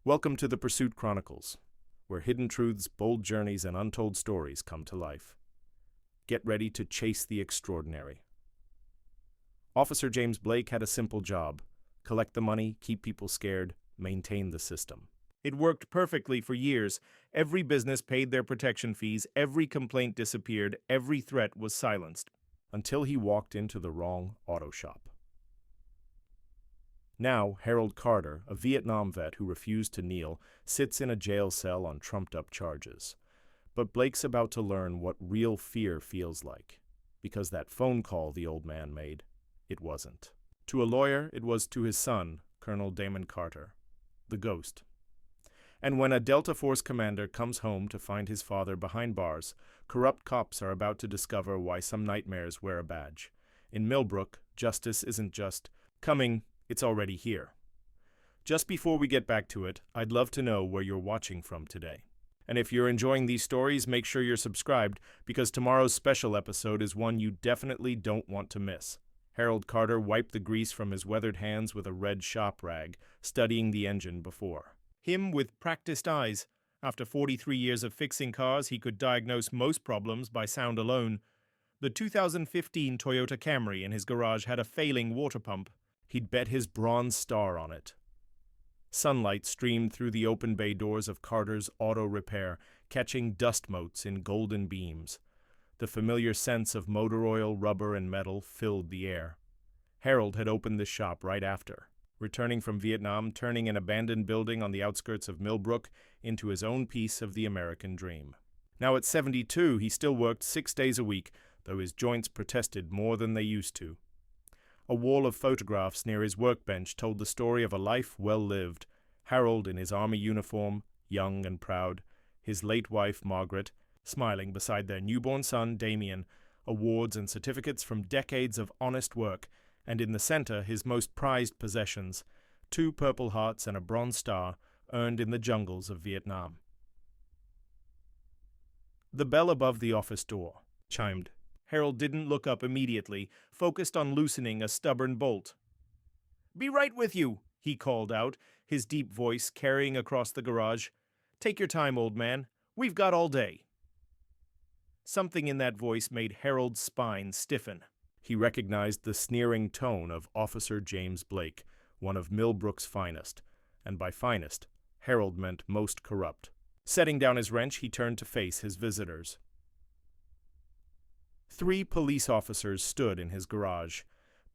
Welcome to the Pursuit Chronicles, where hidden truths, bold journeys, and untold stories come to life. Get ready to chase the extraordinary. Officer James Blake had a simple job: collect the money, keep people scared, maintain the system. It worked perfectly for years. Every business paid their protection fees, every complaint disappeared, every threat was silenced, until he walked into the wrong auto shop. Now, Harold Carter, a Vietnam vet who refused to kneel, sits in a jail cell on trumped-up charges. But Blake's about to learn what real fear feels like, because that phone call the old man made, it wasn't. To a lawyer, it was to his son, Colonel Damon Carter, the ghost. And when a Delta Force commander comes home to find his father behind bars, corrupt cops are about to discover why some nightmares wear a badge. In Millbrook, justice isn't just coming, it's already here. Just before we get back to it, I'd love to know where you're watching from today. And if you're enjoying these stories, make sure you're subscribed, because tomorrow's special episode is one you definitely don't want to miss. Harold Carter wiped the grease from his weathered hands with a red shop rag, studying the engine before. Him with practiced eyes. After 43 years of fixing cars, he could diagnose most problems by sound alone. The 2015 Toyota Camry in his garage had a failing water pump. He'd bet his bronze star on it. Sunlight streamed through the open bay doors of Carter's auto repair, catching dust motes in golden beams. The familiar scents of motor oil, rubber, and metal filled the air. Harold had opened the shop right after, returning from Vietnam, turning an abandoned building on the outskirts of Millbrook into his own piece of the American dream. Now at 72, he still worked 6 days a week, though his joints protested more than they used to. A wall of photographs near his workbench told the story of a life well lived. Harold in his army uniform, young and proud, his late wife, Margaret, smiling beside their newborn son, Damien, awards and certificates from decades of honest work, and in the center his most prized possessions, 2 Purple Hearts and a Bronze Star, earned in the jungles of Vietnam. The bell above the office door chimed. Harold didn't look up immediately, focused on loosening a stubborn bolt. "Be right with you," he called out, his deep voice carrying across the garage. "Take your time, old man. We've got all day." Something in that voice made Harold's spine stiffen. He recognized the sneering tone of Officer James Blake, one of Millbrook's finest, and by finest, Harold meant most corrupt. Setting down his wrench, he turned to face his visitors. 3 police officers stood in his garage.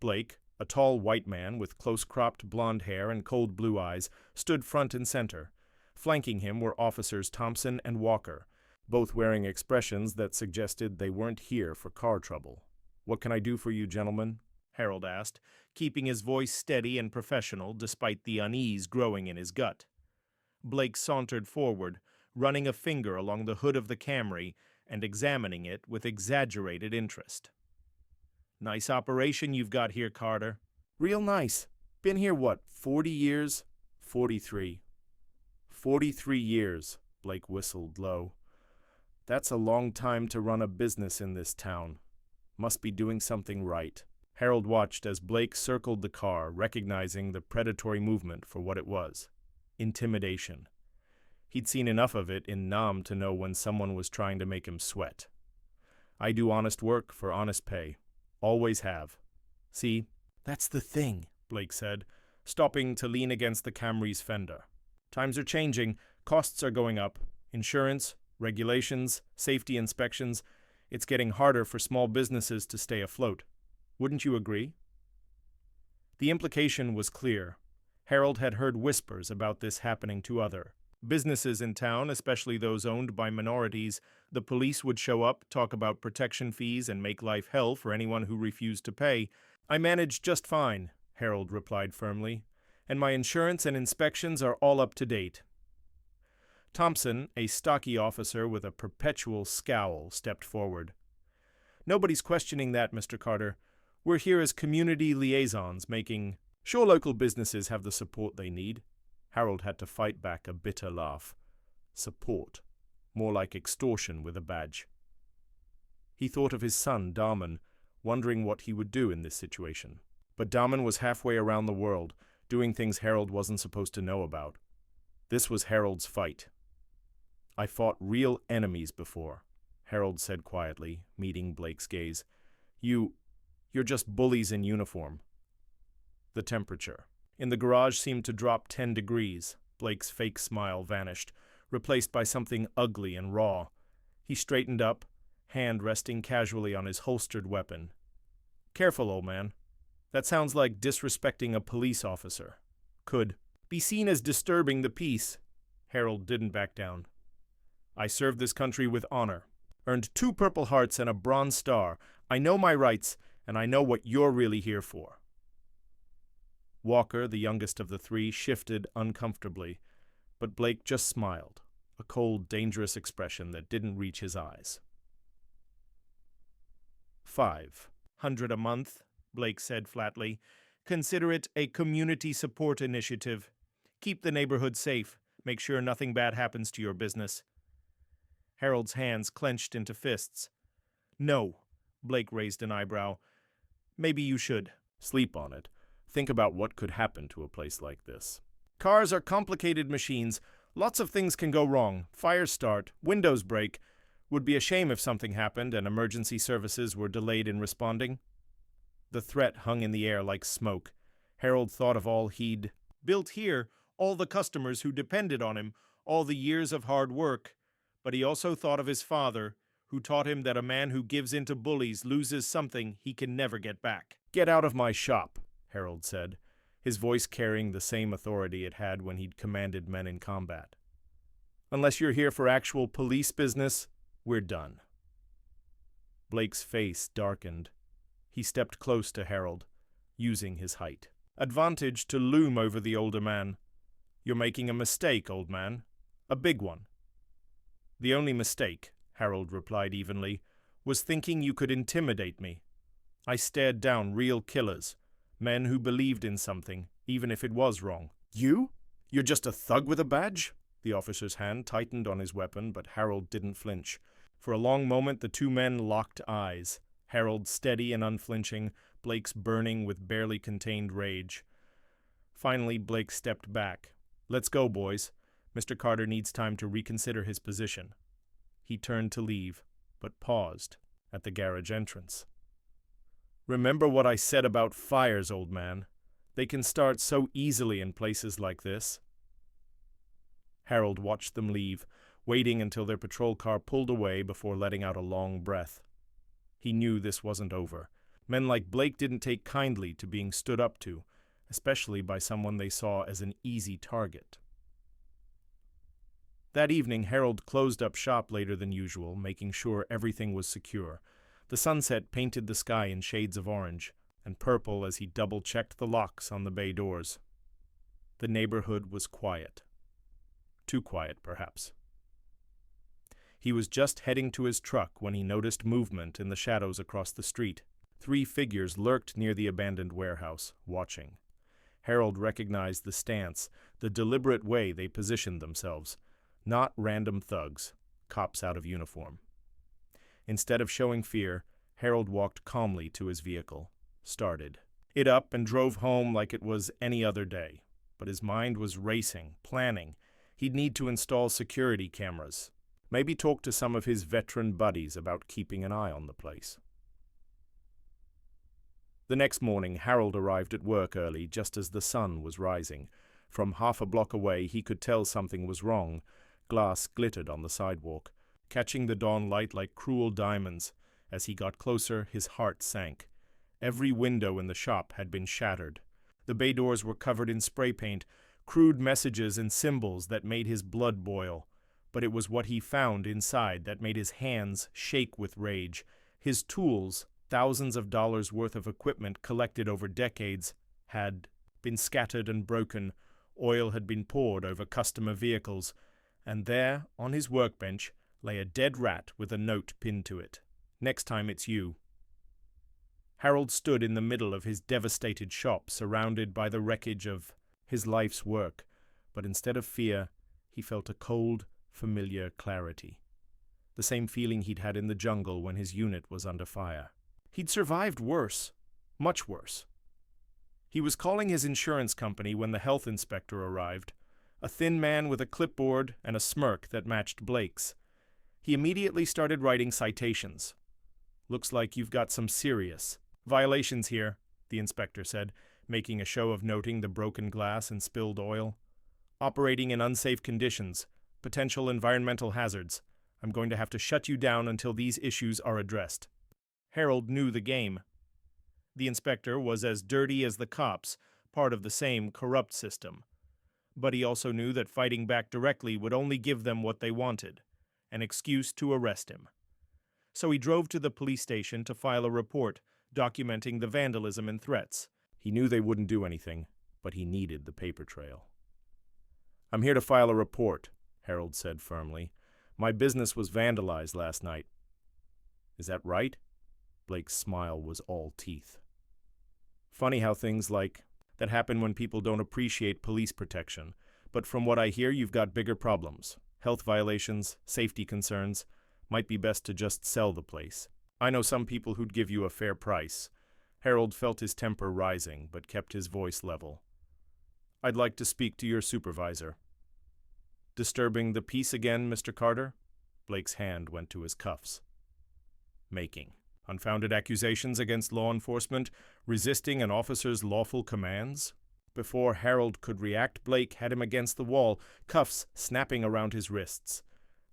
Blake, a tall white man with close-cropped blonde hair and cold blue eyes, stood front and center. Flanking him were officers Thompson and Walker, both wearing expressions that suggested they weren't here for car trouble. "What can I do for you, gentlemen?" Harold asked, keeping his voice steady and professional despite the unease growing in his gut. Blake sauntered forward, running a finger along the hood of the Camry and examining it with exaggerated interest. "Nice operation you've got here, Carter." "Real nice. Been here, 40 years?" 43. 43 years, Blake whistled low. "That's a long time to run a business in this town. Must be doing something right." Harold watched as Blake circled the car, recognizing the predatory movement for what it was: intimidation. He'd seen enough of it in Nam to know when someone was trying to make him sweat. "I do honest work for honest pay. Always have." "See, that's the thing," Blake said, stopping to lean against the Camry's fender. "Times are changing, costs are going up. Insurance, regulations, safety inspections. It's getting harder for small businesses to stay afloat. Wouldn't you agree?" The implication was clear. Harold had heard whispers about this happening to other businesses in town, especially those owned by minorities. The police would show up, talk about protection fees, and make life hell for anyone who refused to pay. "I manage just fine," Harold replied firmly, "and my insurance and inspections are all up to date." Thompson, a stocky officer with a perpetual scowl, stepped forward. "Nobody's questioning that, Mr. Carter. We're here as community liaisons, making sure local businesses have the support they need." Harold had to fight back a bitter laugh. Support. More like extortion with a badge. He thought of his son, Darman, wondering what he would do in this situation. But Darman was halfway around the world, doing things Harold wasn't supposed to know about. This was Harold's fight. "I fought real enemies before," Harold said quietly, meeting Blake's gaze. You're just bullies in uniform." The temperature in the garage seemed to drop 10 degrees. Blake's fake smile vanished, replaced by something ugly and raw. He straightened up, hand resting casually on his holstered weapon. "Careful, old man. That sounds like disrespecting a police officer. Could be seen as disturbing the peace." Harold didn't back down. "I served this country with honor, earned 2 Purple Hearts and a Bronze Star. I know my rights, and I know what you're really here for." Walker, the youngest of the 3, shifted uncomfortably, but Blake just smiled, a cold, dangerous expression that didn't reach his eyes. $500 a month, Blake said flatly. "Consider it a community support initiative. Keep the neighborhood safe. Make sure nothing bad happens to your business." Harold's hands clenched into fists. "No," Blake raised an eyebrow. "Maybe you should." "Sleep on it. Think about what could happen to a place like this." "Cars are complicated machines. Lots of things can go wrong. Fires start, windows break. Would be a shame if something happened and emergency services were delayed in responding." The threat hung in the air like smoke. Harold thought of all he'd built here, all the customers who depended on him, all the years of hard work. But he also thought of his father, who taught him that a man who gives in to bullies loses something he can never get back. "Get out of my shop," Harold said, his voice carrying the same authority it had when he'd commanded men in combat. "Unless you're here for actual police business, we're done." Blake's face darkened. He stepped close to Harold, using his height. Advantage to loom over the older man. "You're making a mistake, old man. A big one." "The only mistake," Harold replied evenly, "was thinking you could intimidate me. I stared down real killers, men who believed in something, even if it was wrong." "You? You're just a thug with a badge?" The officer's hand tightened on his weapon, but Harold didn't flinch. For a long moment the 2 men locked eyes, Harold steady and unflinching, Blake's burning with barely contained rage. Finally, Blake stepped back. "Let's go, boys. Mr. Carter needs time to reconsider his position." He turned to leave, but paused at the garage entrance. "Remember what I said about fires, old man. They can start so easily in places like this." Harold watched them leave, waiting until their patrol car pulled away before letting out a long breath. He knew this wasn't over. Men like Blake didn't take kindly to being stood up to, especially by someone they saw as an easy target. That evening, Harold closed up shop later than usual, making sure everything was secure. The sunset painted the sky in shades of orange and purple as he double-checked the locks on the bay doors. The neighborhood was quiet. Too quiet, perhaps. He was just heading to his truck when he noticed movement in the shadows across the street. 3 figures lurked near the abandoned warehouse, watching. Harold recognized the stance, the deliberate way they positioned themselves. Not random thugs, cops out of uniform. Instead of showing fear, Harold walked calmly to his vehicle, started it up and drove home like it was any other day. But his mind was racing, planning. He'd need to install security cameras. Maybe talk to some of his veteran buddies about keeping an eye on the place. The next morning, Harold arrived at work early just as the sun was rising. From half a block away, he could tell something was wrong. Glass glittered on the sidewalk, catching the dawn light like cruel diamonds. As he got closer, his heart sank. Every window in the shop had been shattered. The bay doors were covered in spray paint, crude messages and symbols that made his blood boil. But it was what he found inside that made his hands shake with rage. His tools, thousands of dollars worth of equipment collected over decades, had been scattered and broken. Oil had been poured over customer vehicles. And there, on his workbench, lay a dead rat with a note pinned to it. "Next time it's you." Harold stood in the middle of his devastated shop, surrounded by the wreckage of his life's work. But instead of fear, he felt a cold, familiar clarity. The same feeling he'd had in the jungle when his unit was under fire. He'd survived worse, much worse. He was calling his insurance company when the health inspector arrived. a thin man with a clipboard and a smirk that matched Blake's. He immediately started writing citations. "Looks like you've got some serious violations here," the inspector said, making a show of noting the broken glass and spilled oil. "Operating in unsafe conditions, potential environmental hazards. I'm going to have to shut you down until these issues are addressed." Harold knew the game. The inspector was as dirty as the cops, part of the same corrupt system. But he also knew that fighting back directly would only give them what they wanted, an excuse to arrest him. So he drove to the police station to file a report documenting the vandalism and threats. He knew they wouldn't do anything, but he needed the paper trail. "I'm here to file a report," Harold said firmly. "My business was vandalized last night." "Is that right?" Blake's smile was all teeth. "Funny how things like that happen when people don't appreciate police protection, but from what I hear you've got bigger problems. Health violations, safety concerns. Might be best to just sell the place. I know some people who'd give you a fair price." Harold felt his temper rising, but kept his voice level. "I'd like to speak to your supervisor." "Disturbing the peace again, Mr. Carter?" Blake's hand went to his cuffs. "Making unfounded accusations against law enforcement, resisting an officer's lawful commands?" Before Harold could react, Blake had him against the wall, cuffs snapping around his wrists.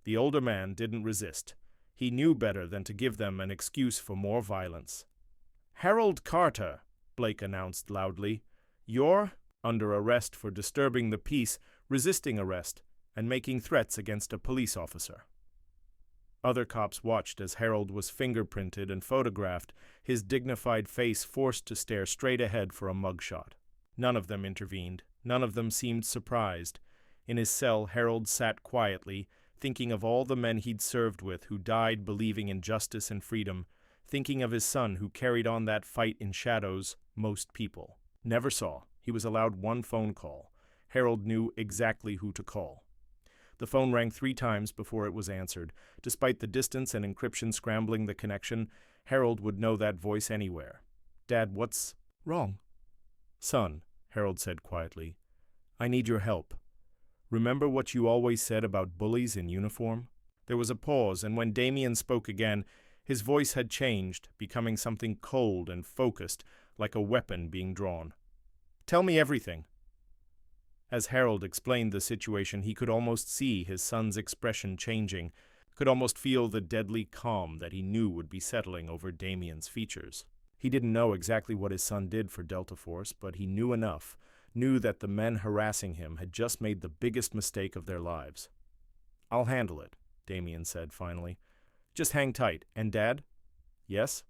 The older man didn't resist. He knew better than to give them an excuse for more violence. "Harold Carter," Blake announced loudly, "you're under arrest for disturbing the peace, resisting arrest, and making threats against a police officer." Other cops watched as Harold was fingerprinted and photographed, his dignified face forced to stare straight ahead for a mugshot. None of them intervened. None of them seemed surprised. In his cell, Harold sat quietly, thinking of all the men he'd served with who died believing in justice and freedom, thinking of his son who carried on that fight in shadows most people never saw. He was allowed one phone call. Harold knew exactly who to call. The phone rang 3 times before it was answered. Despite the distance and encryption scrambling the connection, Harold would know that voice anywhere. "Dad, what's wrong?" "Son," Harold said quietly, "I need your help. Remember what you always said about bullies in uniform?" There was a pause, and when Damien spoke again, his voice had changed, becoming something cold and focused, like a weapon being drawn. "Tell me everything." As Harold explained the situation, he could almost see his son's expression changing, could almost feel the deadly calm that he knew would be settling over Damien's features. He didn't know exactly what his son did for Delta Force, but he knew enough, knew that the men harassing him had just made the biggest mistake of their lives. "I'll handle it," Damien said finally. "Just hang tight. And Dad?" "Yes?"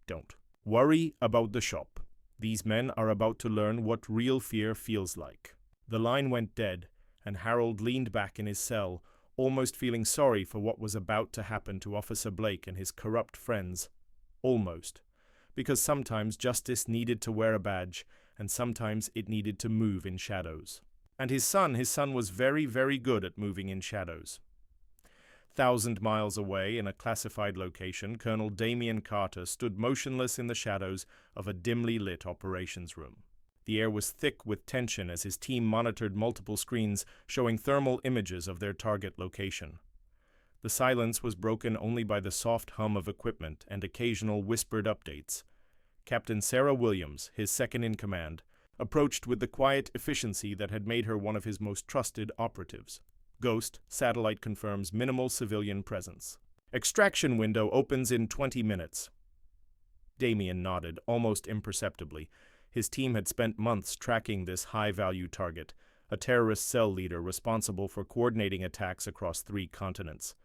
"Don't worry about the shop. These men are about to learn what real fear feels like." The line went dead, and Harold leaned back in his cell, almost feeling sorry for what was about to happen to Officer Blake and his corrupt friends. Almost. Because sometimes justice needed to wear a badge, and sometimes it needed to move in shadows. And his son was very, very good at moving in shadows. 1,000 miles away, in a classified location, Colonel Damien Carter stood motionless in the shadows of a dimly lit operations room. The air was thick with tension as his team monitored multiple screens showing thermal images of their target location. The silence was broken only by the soft hum of equipment and occasional whispered updates. Captain Sarah Williams, his second-in-command, approached with the quiet efficiency that had made her one of his most trusted operatives. "Ghost, satellite confirms minimal civilian presence. Extraction window opens in 20 minutes. Damien nodded, almost imperceptibly. His team had spent months tracking this high-value target, a terrorist cell leader responsible for coordinating attacks across 3 continents.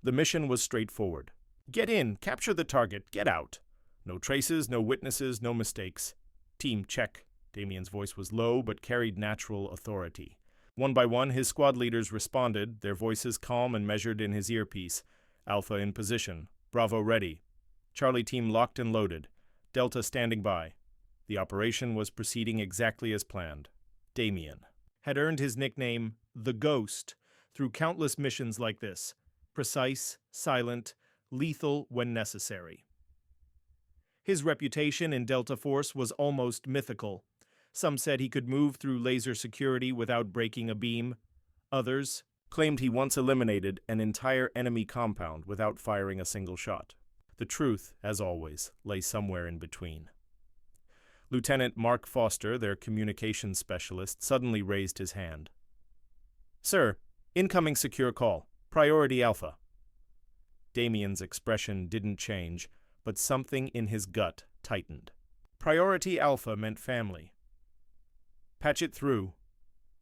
The mission was straightforward. Get in, capture the target, get out. No traces, no witnesses, no mistakes. Team check. Damien's voice was low but carried natural authority. One by one, his squad leaders responded, their voices calm and measured in his earpiece. Alpha in position. Bravo ready. Charlie team locked and loaded. Delta standing by. The operation was proceeding exactly as planned. Damien had earned his nickname, The Ghost, through countless missions like this. Precise, silent, lethal when necessary. His reputation in Delta Force was almost mythical. Some said he could move through laser security without breaking a beam. Others claimed he once eliminated an entire enemy compound without firing a single shot. The truth, as always, lay somewhere in between. Lieutenant Mark Foster, their communications specialist, suddenly raised his hand. "Sir, incoming secure call. Priority Alpha." Damien's expression didn't change, but something in his gut tightened. Priority Alpha meant family. "Patch it through."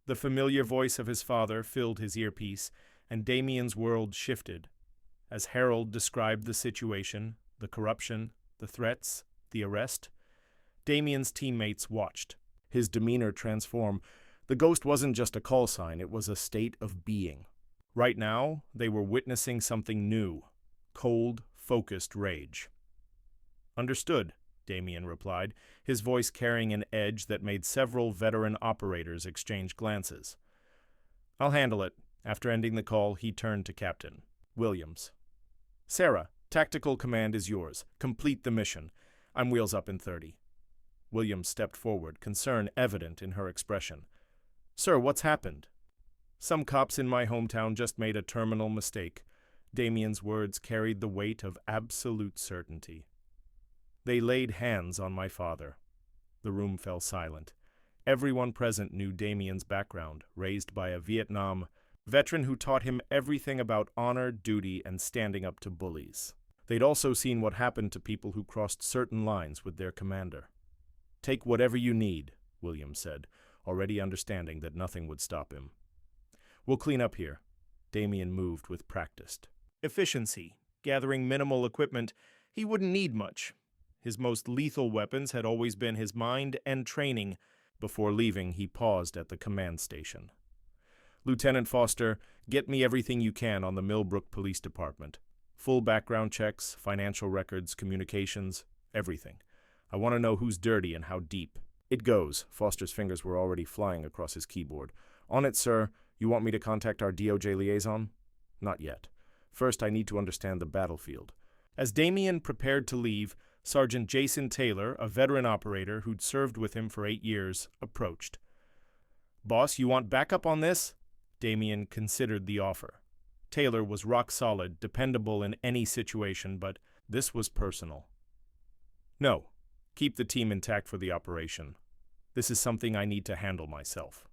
The familiar voice of his father filled his earpiece, and Damien's world shifted. As Harold described the situation, the corruption, the threats, the arrest, Damien's teammates watched, his demeanor transform. The ghost wasn't just a call sign, it was a state of being. Right now, they were witnessing something new, cold, focused rage. "Understood," Damien replied, his voice carrying an edge that made several veteran operators exchange glances. "I'll handle it." After ending the call, he turned to Captain Williams. "Sarah, tactical command is yours. Complete the mission. I'm wheels up in 30. Williams stepped forward, concern evident in her expression. "Sir, what's happened?" "Some cops in my hometown just made a terminal mistake." Damien's words carried the weight of absolute certainty. "They laid hands on my father." The room fell silent. Everyone present knew Damien's background, raised by a Vietnam veteran who taught him everything about honor, duty, and standing up to bullies. They'd also seen what happened to people who crossed certain lines with their commander. "Take whatever you need," Williams said, already understanding that nothing would stop him. "We'll clean up here." Damien moved with practiced efficiency. Gathering minimal equipment, he wouldn't need much. His most lethal weapons had always been his mind and training. Before leaving, he paused at the command station. "Lieutenant Foster, get me everything you can on the Millbrook Police Department. Full background checks, financial records, communications, everything. I want to know who's dirty and how deep." "It goes." Foster's fingers were already flying across his keyboard. "On it, sir. You want me to contact our DOJ liaison?" "Not yet. First, I need to understand the battlefield." As Damien prepared to leave, Sergeant Jason Taylor, a veteran operator who'd served with him for 8 years, approached. "Boss, you want backup on this?" Damien considered the offer. Taylor was rock solid, dependable in any situation, but this was personal. "No. Keep the team intact for the operation. This is something I need to handle myself."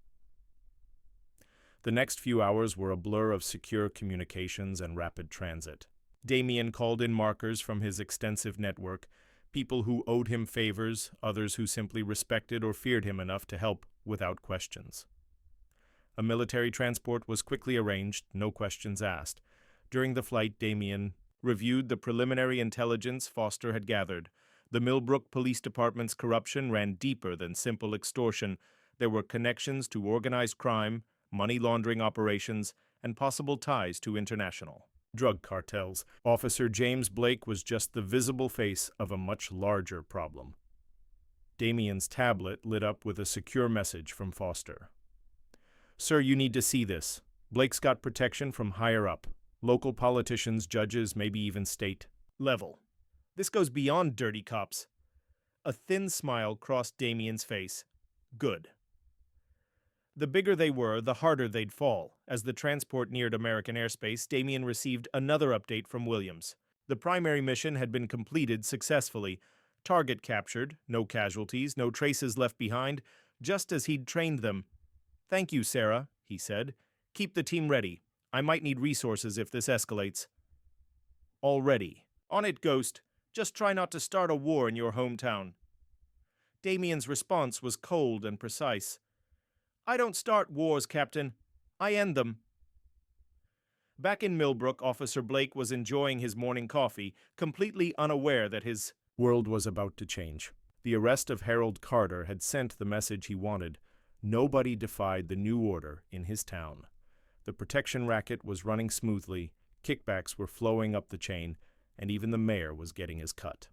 The next few hours were a blur of secure communications and rapid transit. Damien called in markers from his extensive network, people who owed him favors, others who simply respected or feared him enough to help without questions. A military transport was quickly arranged, no questions asked. During the flight, Damien reviewed the preliminary intelligence Foster had gathered. The Millbrook Police Department's corruption ran deeper than simple extortion. There were connections to organized crime, money laundering operations, and possible ties to international drug cartels. Officer James Blake was just the visible face of a much larger problem. Damien's tablet lit up with a secure message from Foster. "Sir, you need to see this. Blake's got protection from higher up. Local politicians, judges, maybe even state level. This goes beyond dirty cops." A thin smile crossed Damien's face. "Good." The bigger they were, the harder they'd fall. As the transport neared American airspace, Damien received another update from Williams. The primary mission had been completed successfully. Target captured, no casualties, no traces left behind, just as he'd trained them. "Thank you, Sarah," he said. "Keep the team ready. I might need resources if this escalates." "Already. On it, Ghost. Just try not to start a war in your hometown." Damien's response was cold and precise. "I don't start wars, Captain. I end them." Back in Millbrook, Officer Blake was enjoying his morning coffee, completely unaware that his world was about to change. The arrest of Harold Carter had sent the message he wanted. Nobody defied the new order in his town. The protection racket was running smoothly, kickbacks were flowing up the chain, and even the mayor was getting his cut.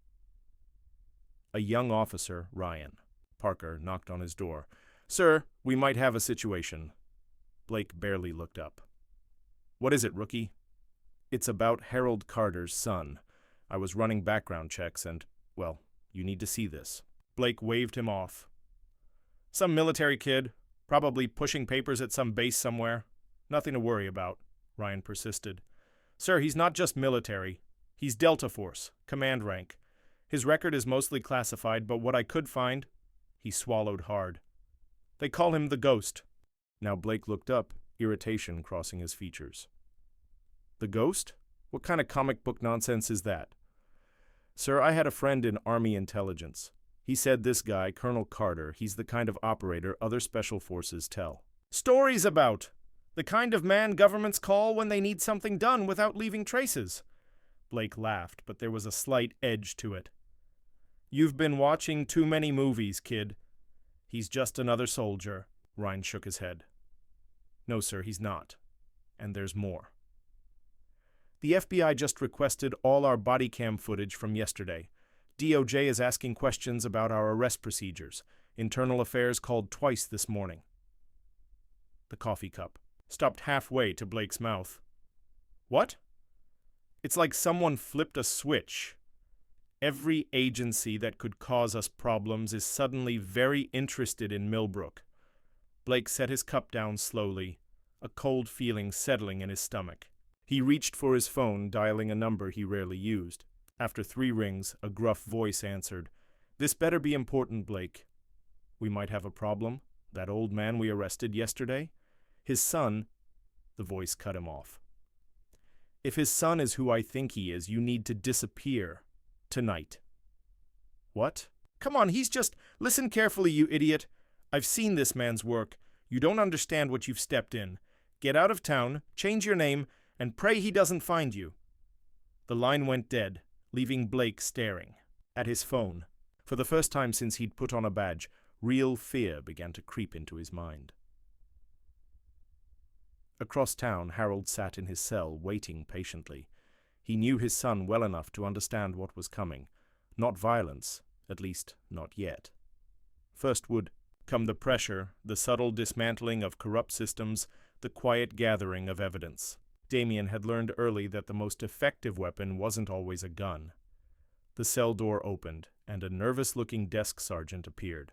A young officer, Ryan Parker, knocked on his door. "Sir, we might have a situation." Blake barely looked up. "What is it, rookie?" "It's about Harold Carter's son. I was running background checks and, well, you need to see this." Blake waved him off. Some military kid, probably pushing papers at some base somewhere. Nothing to worry about, Ryan persisted. Sir, he's not just military. He's Delta Force, command rank. His record is mostly classified, but what I could find, he swallowed hard. They call him the Ghost. Now Blake looked up, irritation crossing his features. The Ghost? What kind of comic book nonsense is that? Sir, I had a friend in Army intelligence. He said this guy, Colonel Carter, he's the kind of operator other special forces tell. Stories about! The kind of man governments call when they need something done without leaving traces. Blake laughed, but there was a slight edge to it. You've been watching too many movies, kid. He's just another soldier. Ryan shook his head. No, sir, he's not. And there's more. The FBI just requested all our body cam footage from yesterday. DOJ is asking questions about our arrest procedures. Internal Affairs called twice this morning. The coffee cup stopped halfway to Blake's mouth. What? It's like someone flipped a switch. Every agency that could cause us problems is suddenly very interested in Millbrook. Blake set his cup down slowly, a cold feeling settling in his stomach. He reached for his phone, dialing a number he rarely used. After 3 rings, a gruff voice answered. This better be important, Blake. We might have a problem. That old man we arrested yesterday? His son... The voice cut him off. If his son is who I think he is, you need to disappear. Tonight. What? Come on, he's just... Listen carefully, you idiot. I've seen this man's work. You don't understand what you've stepped in. Get out of town, change your name, and pray he doesn't find you. The line went dead, leaving Blake staring at his phone. For the first time since he'd put on a badge, real fear began to creep into his mind. Across town, Harold sat in his cell, waiting patiently. He knew his son well enough to understand what was coming. Not violence, at least not yet. First would come the pressure, the subtle dismantling of corrupt systems, the quiet gathering of evidence. Damien had learned early that the most effective weapon wasn't always a gun. The cell door opened, and a nervous-looking desk sergeant appeared.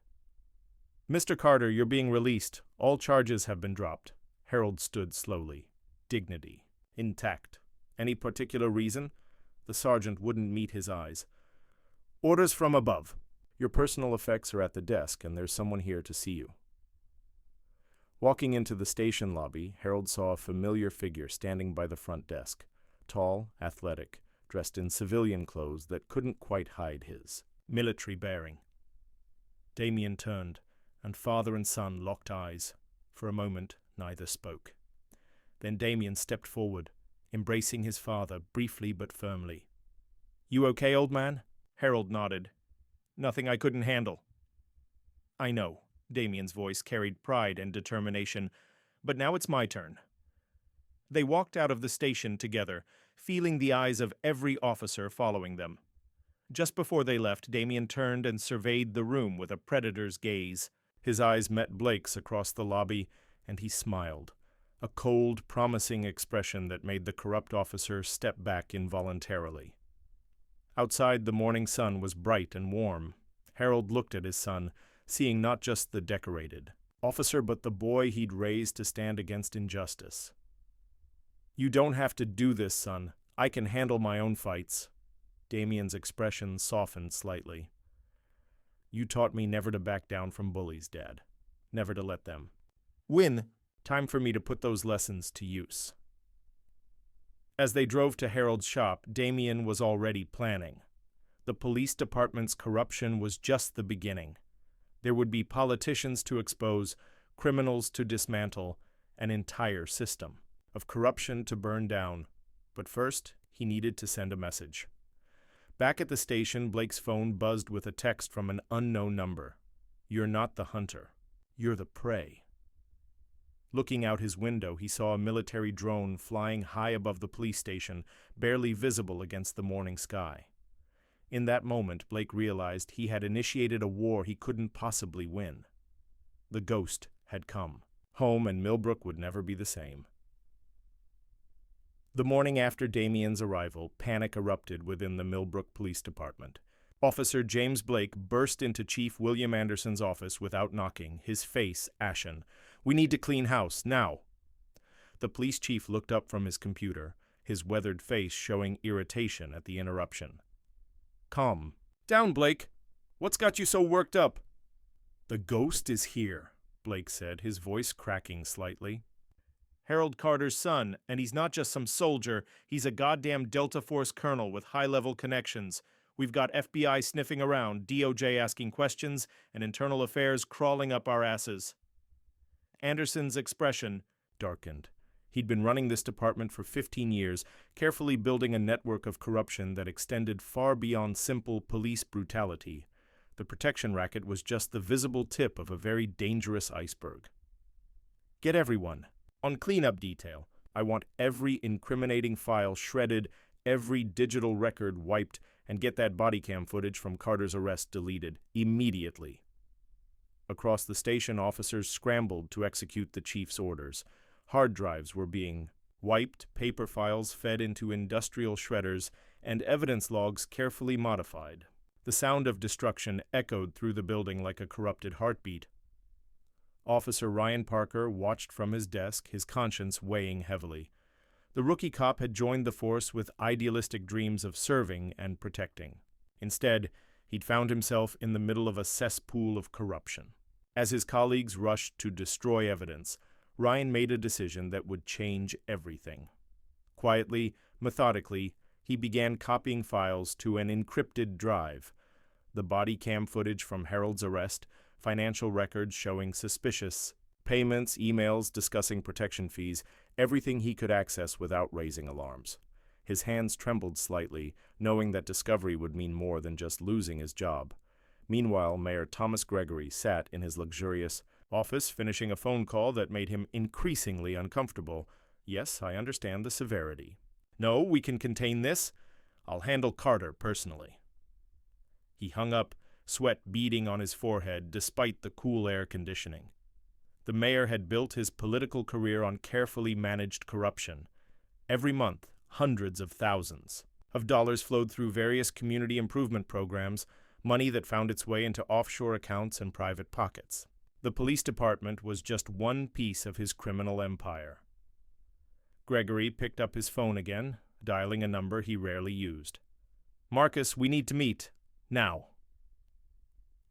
Mr. Carter, you're being released. All charges have been dropped. Harold stood slowly. Dignity. Intact. Any particular reason? The sergeant wouldn't meet his eyes. Orders from above. Your personal effects are at the desk, and there's someone here to see you. Walking into the station lobby, Harold saw a familiar figure standing by the front desk. Tall, athletic, dressed in civilian clothes that couldn't quite hide his military bearing. Damien turned, and father and son locked eyes. For a moment, neither spoke. Then Damien stepped forward, embracing his father briefly but firmly. You okay, old man? Harold nodded. Nothing I couldn't handle. I know. Damien's voice carried pride and determination, but now it's my turn. They walked out of the station together, feeling the eyes of every officer following them. Just before they left, Damien turned and surveyed the room with a predator's gaze. His eyes met Blake's across the lobby, and he smiled, a cold, promising expression that made the corrupt officer step back involuntarily. Outside, the morning sun was bright and warm. Harold looked at his son, seeing not just the decorated officer but the boy he'd raised to stand against injustice. You don't have to do this, son. I can handle my own fights. Damien's expression softened slightly. You taught me never to back down from bullies, Dad. Never to let them win. Time for me to put those lessons to use. As they drove to Harold's shop, Damien was already planning. The police department's corruption was just the beginning. There would be politicians to expose, criminals to dismantle, an entire system of corruption to burn down. But first, he needed to send a message. Back at the station, Blake's phone buzzed with a text from an unknown number. You're not the hunter. You're the prey. Looking out his window, he saw a military drone flying high above the police station, barely visible against the morning sky. In that moment, Blake realized he had initiated a war he couldn't possibly win. The Ghost had come. Home and Millbrook would never be the same. The morning after Damien's arrival, panic erupted within the Millbrook Police Department. Officer James Blake burst into Chief William Anderson's office without knocking, his face ashen. "We need to clean house, now." The police chief looked up from his computer, his weathered face showing irritation at the interruption. "Calm. Down, Blake. What's got you so worked up?" "The ghost is here," Blake said, his voice cracking slightly. "Harold Carter's son, and he's not just some soldier, he's a goddamn Delta Force colonel with high-level connections. We've got FBI sniffing around, DOJ asking questions, and Internal Affairs crawling up our asses." Anderson's expression darkened. He'd been running this department for 15 years, carefully building a network of corruption that extended far beyond simple police brutality. The protection racket was just the visible tip of a very dangerous iceberg. "Get everyone. On cleanup detail, I want every incriminating file shredded, every digital record wiped, and get that body cam footage from Carter's arrest deleted, immediately." Across the station, officers scrambled to execute the chief's orders. Hard drives were being wiped, paper files fed into industrial shredders, and evidence logs carefully modified. The sound of destruction echoed through the building like a corrupted heartbeat. Officer Ryan Parker watched from his desk, his conscience weighing heavily. The rookie cop had joined the force with idealistic dreams of serving and protecting. Instead, he'd found himself in the middle of a cesspool of corruption. As his colleagues rushed to destroy evidence, Ryan made a decision that would change everything. Quietly, methodically, he began copying files to an encrypted drive. The body cam footage from Harold's arrest, financial records showing suspicious payments, emails discussing protection fees, everything he could access without raising alarms. His hands trembled slightly, knowing that discovery would mean more than just losing his job. Meanwhile, Mayor Thomas Gregory sat in his luxurious office finishing a phone call that made him increasingly uncomfortable. "Yes, I understand the severity. No, we can contain this. I'll handle Carter personally." He hung up, sweat beading on his forehead despite the cool air conditioning. The mayor had built his political career on carefully managed corruption. Every month, hundreds of thousands of dollars flowed through various community improvement programs, money that found its way into offshore accounts and private pockets. The police department was just one piece of his criminal empire. Gregory picked up his phone again, dialing a number he rarely used. "Marcus, we need to meet. Now."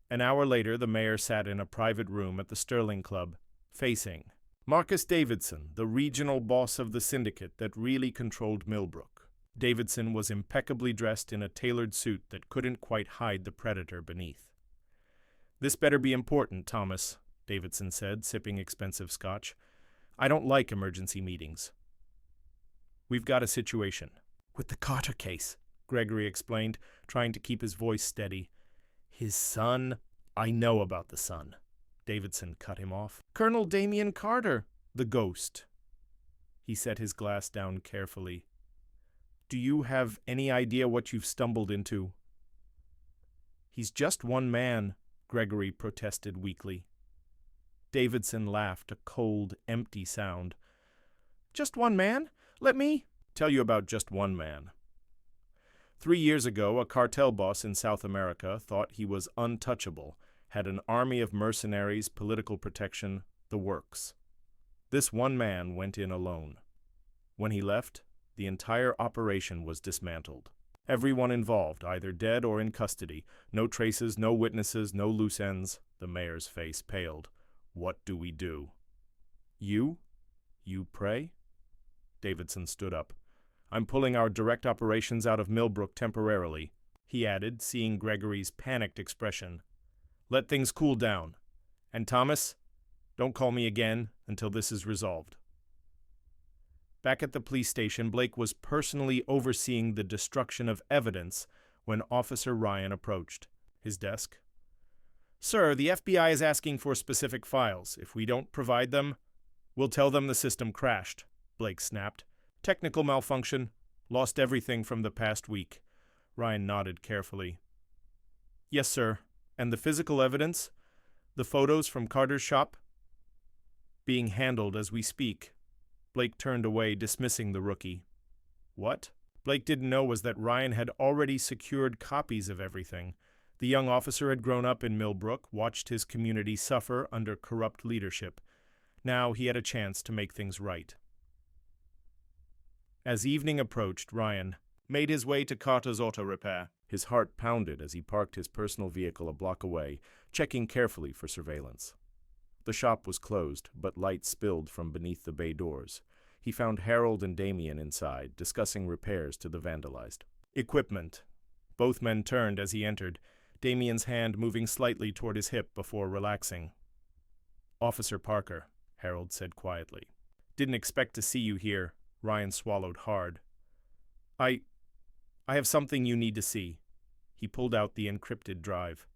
An hour later, the mayor sat in a private room at the Sterling Club, facing Marcus Davidson, the regional boss of the syndicate that really controlled Millbrook. Davidson was impeccably dressed in a tailored suit that couldn't quite hide the predator beneath. "This better be important, Thomas," Davidson said, sipping expensive scotch. "I don't like emergency meetings." "We've got a situation." "With the Carter case," Gregory explained, trying to keep his voice steady. "His son—" "I know about the son," Davidson cut him off. "Colonel Damian Carter, the ghost." He set his glass down carefully. "Do you have any idea what you've stumbled into?" "He's just one man," Gregory protested weakly. Davidson laughed, a cold, empty sound. "Just one man? Let me—" "Tell you about just one man." 3 years ago, a cartel boss in South America thought he was untouchable, had an army of mercenaries, political protection, the works. This one man went in alone. When he left, the entire operation was dismantled. Everyone involved, either dead or in custody. No traces, no witnesses, no loose ends. The mayor's face paled. "What do we do?" "You? You pray?" Davidson stood up. "I'm pulling our direct operations out of Millbrook temporarily," he added, seeing Gregory's panicked expression. "Let things cool down. And Thomas, don't call me again until this is resolved." Back at the police station, Blake was personally overseeing the destruction of evidence when Officer Ryan approached his desk. "Sir, the FBI is asking for specific files. If we don't provide them, we'll tell them the system crashed," Blake snapped. "Technical malfunction. Lost everything from the past week." Ryan nodded carefully. "Yes, sir. And the physical evidence? The photos from Carter's shop?" "Being handled as we speak." Blake turned away, dismissing the rookie. "What?" Blake didn't know was that Ryan had already secured copies of everything. The young officer had grown up in Millbrook, watched his community suffer under corrupt leadership. Now he had a chance to make things right. As evening approached, Ryan made his way to Carter's Auto Repair. His heart pounded as he parked his personal vehicle a block away, checking carefully for surveillance. The shop was closed, but light spilled from beneath the bay doors. He found Harold and Damien inside, discussing repairs to the vandalized equipment. Both men turned as he entered, Damien's hand moving slightly toward his hip before relaxing. "Officer Parker," Harold said quietly. "Didn't expect to see you here." Ryan swallowed hard. I have something you need to see." He pulled out the encrypted drive.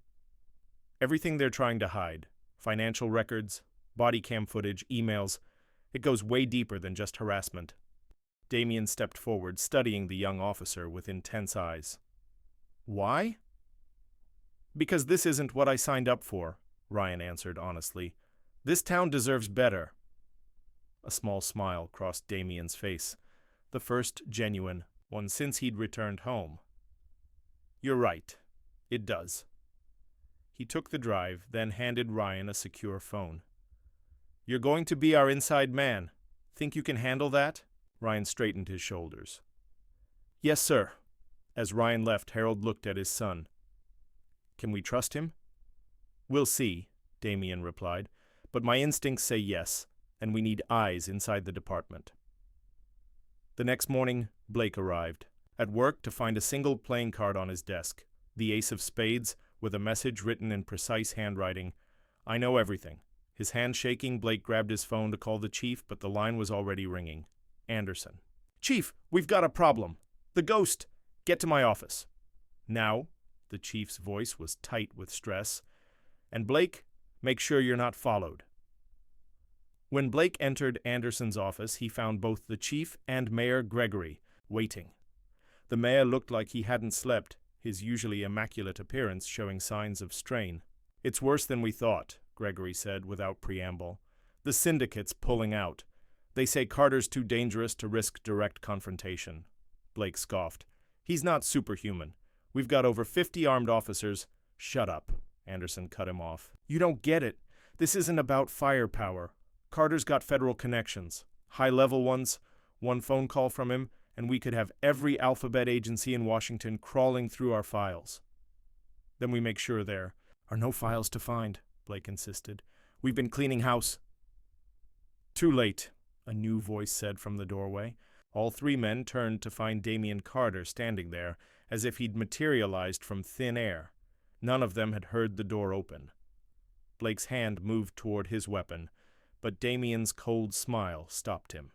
"Everything they're trying to hide. Financial records, body cam footage, emails. It goes way deeper than just harassment." Damien stepped forward, studying the young officer with intense eyes. "Why?" "Because this isn't what I signed up for," Ryan answered honestly. "This town deserves better." A small smile crossed Damien's face, the first genuine one since he'd returned home. "You're right. It does." He took the drive, then handed Ryan a secure phone. "You're going to be our inside man. Think you can handle that?" Ryan straightened his shoulders. "Yes, sir." As Ryan left, Harold looked at his son. "Can we trust him?" "We'll see," Damien replied. "But my instincts say yes, and we need eyes inside the department." The next morning, Blake arrived. At work to find a single playing card on his desk, the ace of spades, with a message written in precise handwriting. "I know everything." His hand shaking, Blake grabbed his phone to call the chief, but the line was already ringing. Anderson. "Chief, we've got a problem. The ghost. Get to my office." "Now." The chief's voice was tight with stress. "And Blake, make sure you're not followed." When Blake entered Anderson's office, he found both the chief and Mayor Gregory waiting. The mayor looked like he hadn't slept, his usually immaculate appearance showing signs of strain. "It's worse than we thought," Gregory said without preamble. "The syndicate's pulling out. They say Carter's too dangerous to risk direct confrontation." Blake scoffed. "He's not superhuman. We've got over 50 armed officers." "Shut up," Anderson cut him off. "You don't get it. This isn't about firepower. Carter's got federal connections, high-level ones. One phone call from him, and we could have every alphabet agency in Washington crawling through our files." "Then we make sure there are no files to find," Blake insisted. "We've been cleaning house." "Too late," a new voice said from the doorway. All three men turned to find Damien Carter standing there, as if he'd materialized from thin air. None of them had heard the door open. Blake's hand moved toward his weapon, but Damien's cold smile stopped him.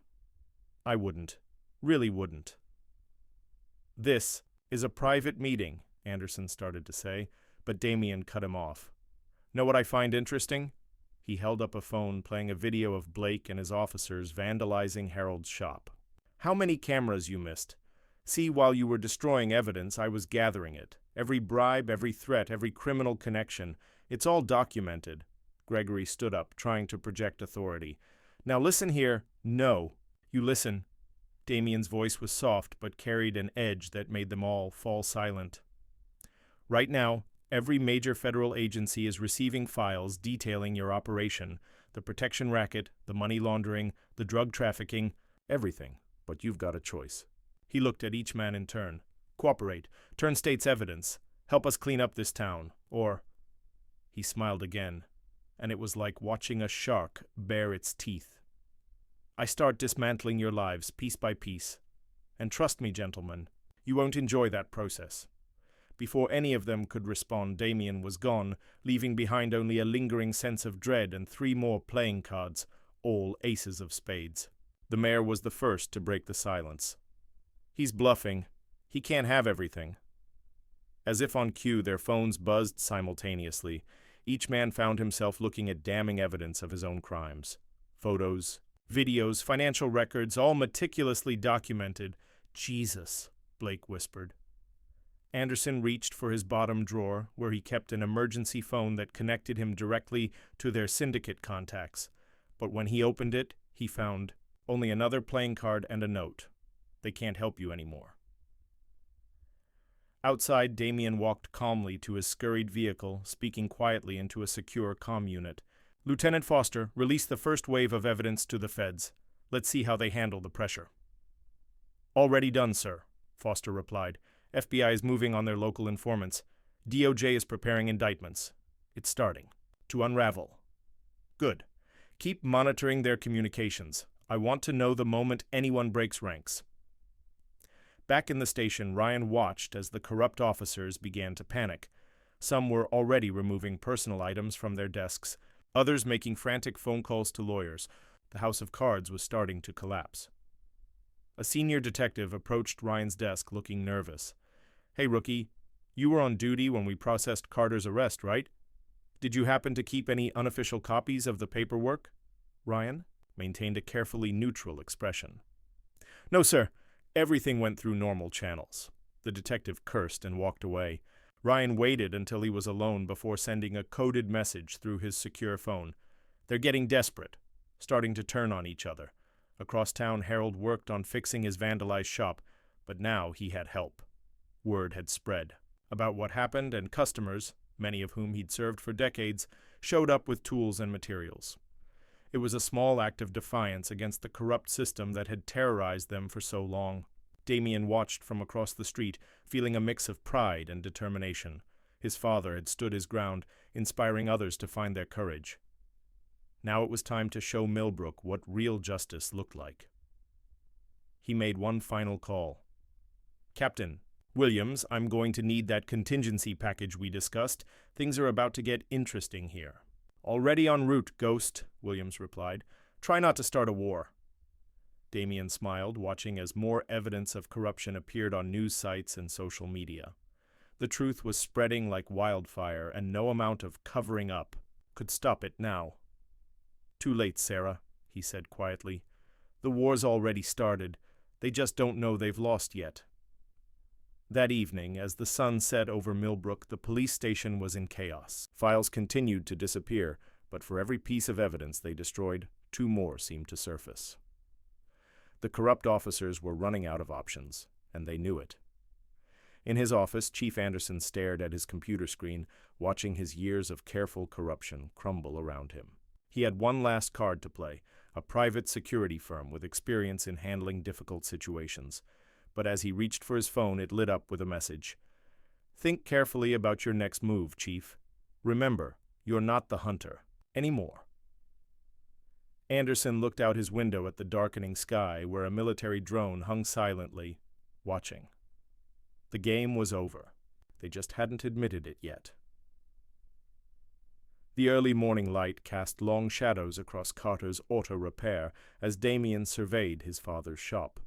"I wouldn't. Really wouldn't." "This is a private meeting," Anderson started to say, but Damien cut him off. "Know what I find interesting?" He held up a phone playing a video of Blake and his officers vandalizing Harold's shop. "How many cameras you missed? See, while you were destroying evidence, I was gathering it. Every bribe, every threat, every criminal connection. It's all documented." Gregory stood up, trying to project authority. "Now listen here." "No. You listen." Damien's voice was soft, but carried an edge that made them all fall silent. "Right now, every major federal agency is receiving files detailing your operation, the protection racket, the money laundering, the drug trafficking, everything. But you've got a choice." He looked at each man in turn. "Cooperate. Turn state's evidence. Help us clean up this town. Or—" He smiled again, and it was like watching a shark bare its teeth. "I start dismantling your lives piece by piece. And trust me, gentlemen, you won't enjoy that process." Before any of them could respond, Damien was gone, leaving behind only a lingering sense of dread and 3 more playing cards, all aces of spades. The mayor was the first to break the silence. "He's bluffing. He can't have everything." As if on cue, their phones buzzed simultaneously. Each man found himself looking at damning evidence of his own crimes. Photos, videos, financial records, all meticulously documented. "Jesus," Blake whispered. Anderson reached for his bottom drawer, where he kept an emergency phone that connected him directly to their syndicate contacts. But when he opened it, he found only another playing card and a note. "They can't help you anymore." Outside, Damien walked calmly to his scurried vehicle, speaking quietly into a secure comm unit. Lieutenant Foster, release the first wave of evidence to the feds. Let's see how they handle the pressure. Already done, sir, Foster replied. FBI is moving on their local informants. DOJ is preparing indictments. It's starting to unravel. Good. Keep monitoring their communications. I want to know the moment anyone breaks ranks. Back in the station, Ryan watched as the corrupt officers began to panic. Some were already removing personal items from their desks, others making frantic phone calls to lawyers. The house of cards was starting to collapse. A senior detective approached Ryan's desk looking nervous. Hey, rookie, you were on duty when we processed Carter's arrest, right? Did you happen to keep any unofficial copies of the paperwork? Ryan maintained a carefully neutral expression. No, sir. Everything went through normal channels. The detective cursed and walked away. Ryan waited until he was alone before sending a coded message through his secure phone. They're getting desperate, starting to turn on each other. Across town, Harold worked on fixing his vandalized shop, but now he had help. Word had spread about what happened, and customers, many of whom he'd served for decades, showed up with tools and materials. It was a small act of defiance against the corrupt system that had terrorized them for so long. Damien watched from across the street, feeling a mix of pride and determination. His father had stood his ground, inspiring others to find their courage. Now it was time to show Millbrook what real justice looked like. He made one final call. Captain Williams, I'm going to need that contingency package we discussed. Things are about to get interesting here. Already en route, Ghost, Williams replied. Try not to start a war. Damien smiled, watching as more evidence of corruption appeared on news sites and social media. The truth was spreading like wildfire, and no amount of covering up could stop it now. Too late, Sarah, he said quietly. The war's already started. They just don't know they've lost yet. That evening, as the sun set over Millbrook, the police station was in chaos. Files continued to disappear, but for every piece of evidence they destroyed, 2 more seemed to surface. The corrupt officers were running out of options, and they knew it. In his office, Chief Anderson stared at his computer screen, watching his years of careful corruption crumble around him. He had one last card to play, a private security firm with experience in handling difficult situations. But as he reached for his phone, it lit up with a message. Think carefully about your next move, Chief. Remember, you're not the hunter anymore. Anderson looked out his window at the darkening sky, where a military drone hung silently, watching. The game was over. They just hadn't admitted it yet. The early morning light cast long shadows across Carter's auto repair as Damien surveyed his father's shop.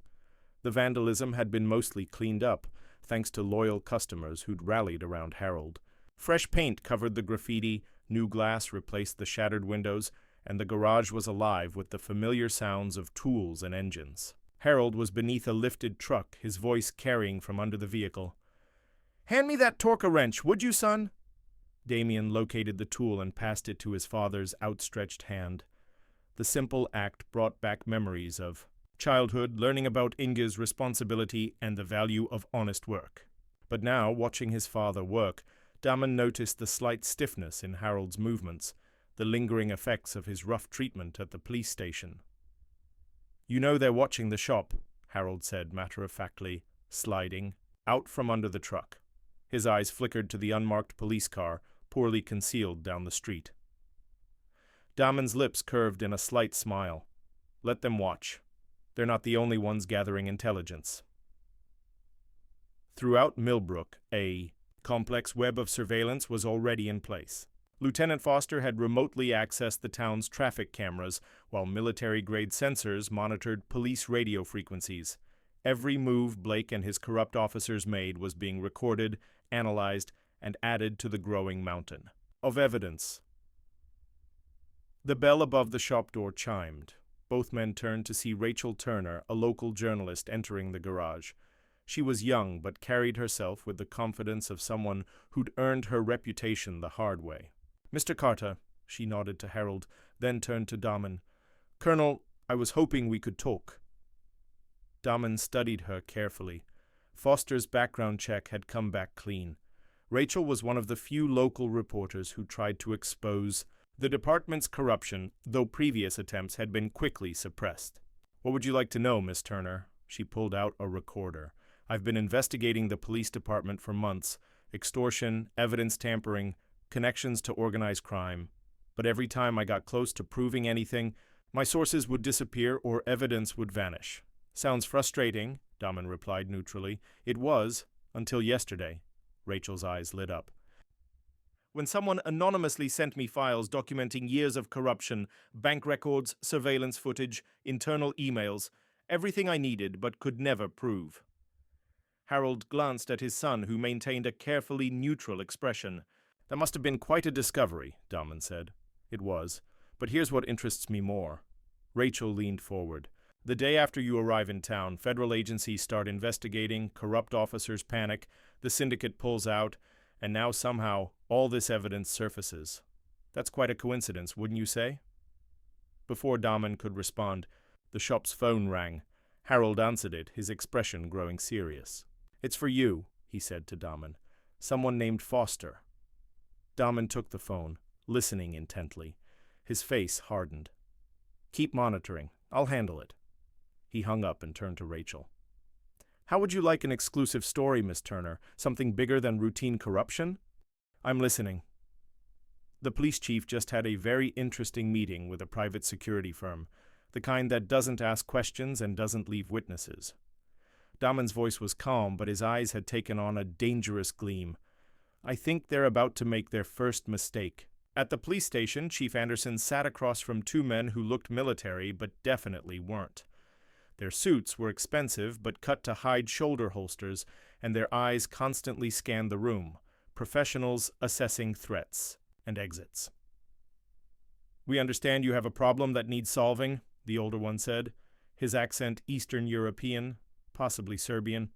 The vandalism had been mostly cleaned up, thanks to loyal customers who'd rallied around Harold. Fresh paint covered the graffiti, new glass replaced the shattered windows, and the garage was alive with the familiar sounds of tools and engines. Harold was beneath a lifted truck, his voice carrying from under the vehicle. "Hand me that torque wrench, would you, son?" Damien located the tool and passed it to his father's outstretched hand. The simple act brought back memories of childhood, learning about Inge's responsibility and the value of honest work. But now, watching his father work, Damon noticed the slight stiffness in Harold's movements, the lingering effects of his rough treatment at the police station. "You know they're watching the shop," Harold said matter-of-factly, sliding out from under the truck. His eyes flickered to the unmarked police car, poorly concealed down the street. Damon's lips curved in a slight smile. "Let them watch. They're not the only ones gathering intelligence." Throughout Millbrook, a complex web of surveillance was already in place. Lieutenant Foster had remotely accessed the town's traffic cameras, while military-grade sensors monitored police radio frequencies. Every move Blake and his corrupt officers made was being recorded, analyzed, and added to the growing mountain of evidence. The bell above the shop door chimed. Both men turned to see Rachel Turner, a local journalist, entering the garage. She was young, but carried herself with the confidence of someone who'd earned her reputation the hard way. "Mr. Carter," she nodded to Harold, then turned to Damon. "Colonel, I was hoping we could talk." Damon studied her carefully. Foster's background check had come back clean. Rachel was one of the few local reporters who tried to expose the department's corruption, though previous attempts had been quickly suppressed. "What would you like to know, Miss Turner?" She pulled out a recorder. "I've been investigating the police department for months. Extortion, evidence tampering, connections to organized crime. But every time I got close to proving anything, my sources would disappear or evidence would vanish." "Sounds frustrating," Daman replied neutrally. "It was, until yesterday." Rachel's eyes lit up. "When someone anonymously sent me files documenting years of corruption, bank records, surveillance footage, internal emails, everything I needed but could never prove." Harold glanced at his son, who maintained a carefully neutral expression. "That must have been quite a discovery," Daman said. "It was. But here's what interests me more." Rachel leaned forward. "The day after you arrive in town, federal agencies start investigating, corrupt officers panic, the syndicate pulls out, and now somehow all this evidence surfaces. That's quite a coincidence, wouldn't you say?" Before Daman could respond, the shop's phone rang. Harold answered it, his expression growing serious. "It's for you," he said to Daman. "Someone named Foster." Daman took the phone, listening intently. His face hardened. "Keep monitoring. I'll handle it." He hung up and turned to Rachel. "How would you like an exclusive story, Miss Turner? Something bigger than routine corruption?" "I'm listening." "The police chief just had a very interesting meeting with a private security firm, the kind that doesn't ask questions and doesn't leave witnesses." Daman's voice was calm, but his eyes had taken on a dangerous gleam. "I think they're about to make their first mistake." At the police station, Chief Anderson sat across from two men who looked military but definitely weren't. Their suits were expensive but cut to hide shoulder holsters, and their eyes constantly scanned the room, professionals assessing threats and exits. "We understand you have a problem that needs solving," the older one said, his accent Eastern European, possibly Serbian.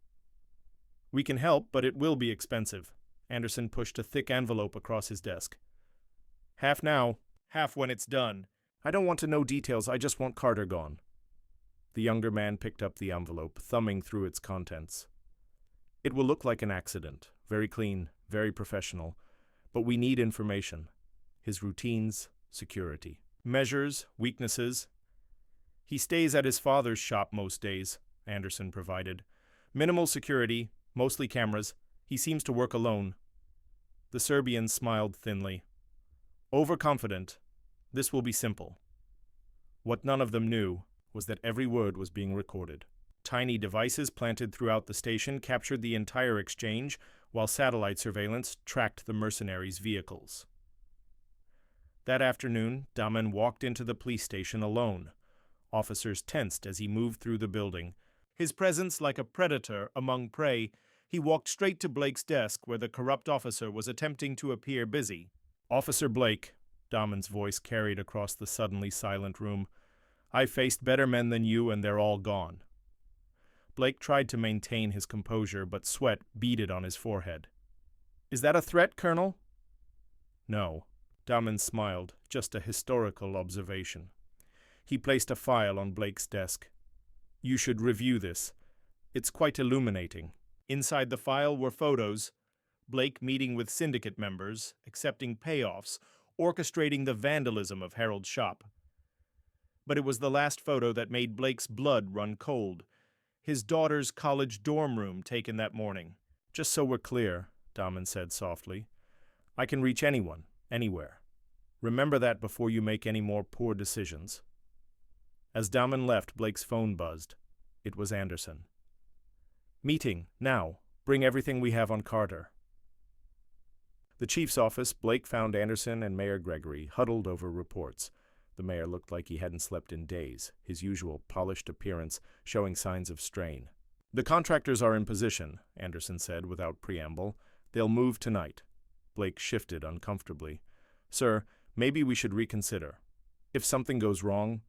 "We can help, but it will be expensive." Anderson pushed a thick envelope across his desk. "Half now, half when it's done. I don't want to know details, I just want Carter gone." The younger man picked up the envelope, thumbing through its contents. "It will look like an accident, very clean, very professional, but we need information. His routines, security, measures, weaknesses. He stays at his father's shop most days," Anderson provided. "Minimal security, mostly cameras. He seems to work alone." The Serbian smiled thinly. "Overconfident. This will be simple." What none of them knew was that every word was being recorded. Tiny devices planted throughout the station captured the entire exchange, while satellite surveillance tracked the mercenaries' vehicles. That afternoon, Daman walked into the police station alone. Officers tensed as he moved through the building. His presence like a predator among prey, he walked straight to Blake's desk where the corrupt officer was attempting to appear busy. "Officer Blake," Daman's voice carried across the suddenly silent room, "I've faced better men than you and they're all gone." Blake tried to maintain his composure, but sweat beaded on his forehead. "Is that a threat, Colonel?" "No." Daman smiled, "just a historical observation." He placed a file on Blake's desk. "You should review this. It's quite illuminating." Inside the file were photos. Blake meeting with syndicate members, accepting payoffs, orchestrating the vandalism of Harold's shop. But it was the last photo that made Blake's blood run cold. His daughter's college dorm room taken that morning. "Just so we're clear," Daman said softly, "I can reach anyone, anywhere. Remember that before you make any more poor decisions." As Daman left, Blake's phone buzzed. It was Anderson. "Meeting, now. Bring everything we have on Carter." The chief's office, Blake found Anderson and Mayor Gregory huddled over reports. The mayor looked like he hadn't slept in days, his usual polished appearance showing signs of strain. "The contractors are in position," Anderson said without preamble. "They'll move tonight." Blake shifted uncomfortably. "Sir, maybe we should reconsider. If something goes wrong—"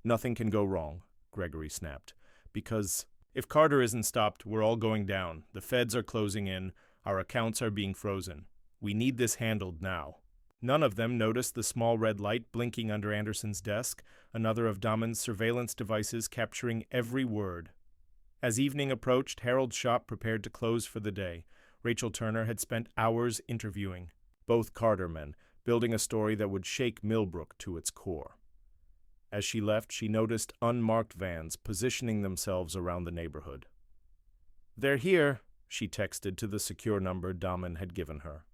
"Nothing can go wrong," Gregory snapped. "Because if Carter isn't stopped, we're all going down. The feds are closing in. Our accounts are being frozen. We need this handled now." None of them noticed the small red light blinking under Anderson's desk, another of Daman's surveillance devices capturing every word. As evening approached, Harold's shop prepared to close for the day. Rachel Turner had spent hours interviewing both Carter men, building a story that would shake Millbrook to its core. As she left, she noticed unmarked vans positioning themselves around the neighborhood. "They're here," she texted to the secure number Daman had given her.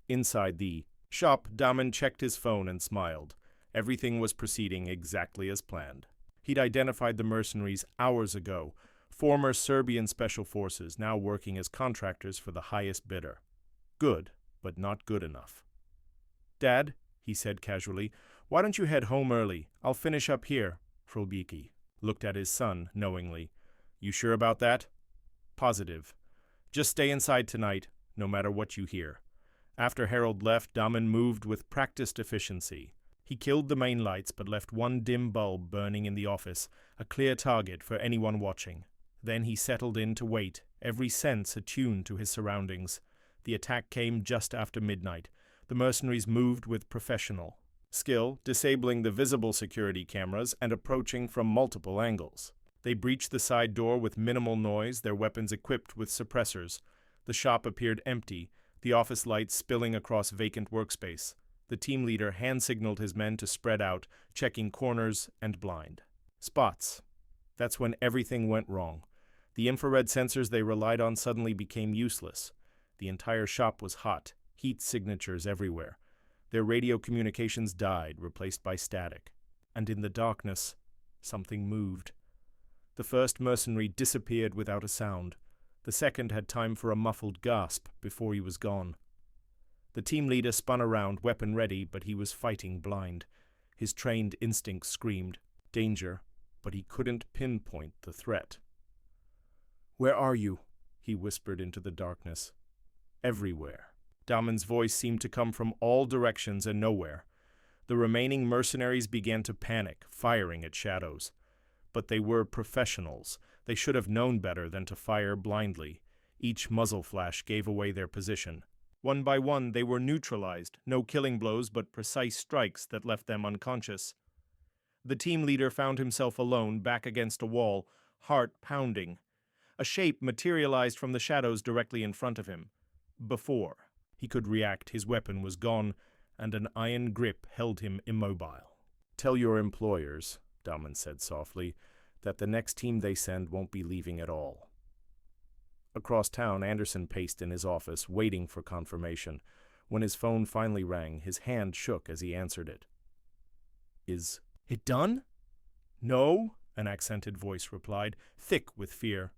Inside the shop, Daman checked his phone and smiled. Everything was proceeding exactly as planned. He'd identified the mercenaries hours ago, former Serbian special forces now working as contractors for the highest bidder. Good, but not good enough. "Dad," he said casually, "why don't you head home early? I'll finish up here." Frolbiki looked at his son knowingly. "You sure about that?" "Positive. Just stay inside tonight, no matter what you hear." After Harold left, Daman moved with practiced efficiency. He killed the main lights but left one dim bulb burning in the office, a clear target for anyone watching. Then he settled in to wait, every sense attuned to his surroundings. The attack came just after midnight. The mercenaries moved with professional skill, disabling the visible security cameras and approaching from multiple angles. They breached the side door with minimal noise, their weapons equipped with suppressors. The shop appeared empty, the office lights spilling across vacant workspace. The team leader hand-signaled his men to spread out, checking corners and blind spots. That's when everything went wrong. The infrared sensors they relied on suddenly became useless. The entire shop was hot, heat signatures everywhere. Their radio communications died, replaced by static. And in the darkness, something moved. The first mercenary disappeared without a sound. The second had time for a muffled gasp before he was gone. The team leader spun around, weapon ready, but he was fighting blind. His trained instinct screamed danger, but he couldn't pinpoint the threat. "Where are you?" he whispered into the darkness. "Everywhere." Daman's voice seemed to come from all directions and nowhere. The remaining mercenaries began to panic, firing at shadows. But they were professionals. They should have known better than to fire blindly. Each muzzle flash gave away their position. One by one, they were neutralized, no killing blows but precise strikes that left them unconscious. The team leader found himself alone, back against a wall, heart pounding. A shape materialized from the shadows directly in front of him. Before he could react, his weapon was gone, and an iron grip held him immobile. "Tell your employers," Daman said softly, "that the next team they send won't be leaving at all." Across town, Anderson paced in his office, waiting for confirmation. When his phone finally rang, his hand shook as he answered it. "Is it done?" "No," an accented voice replied, thick with fear.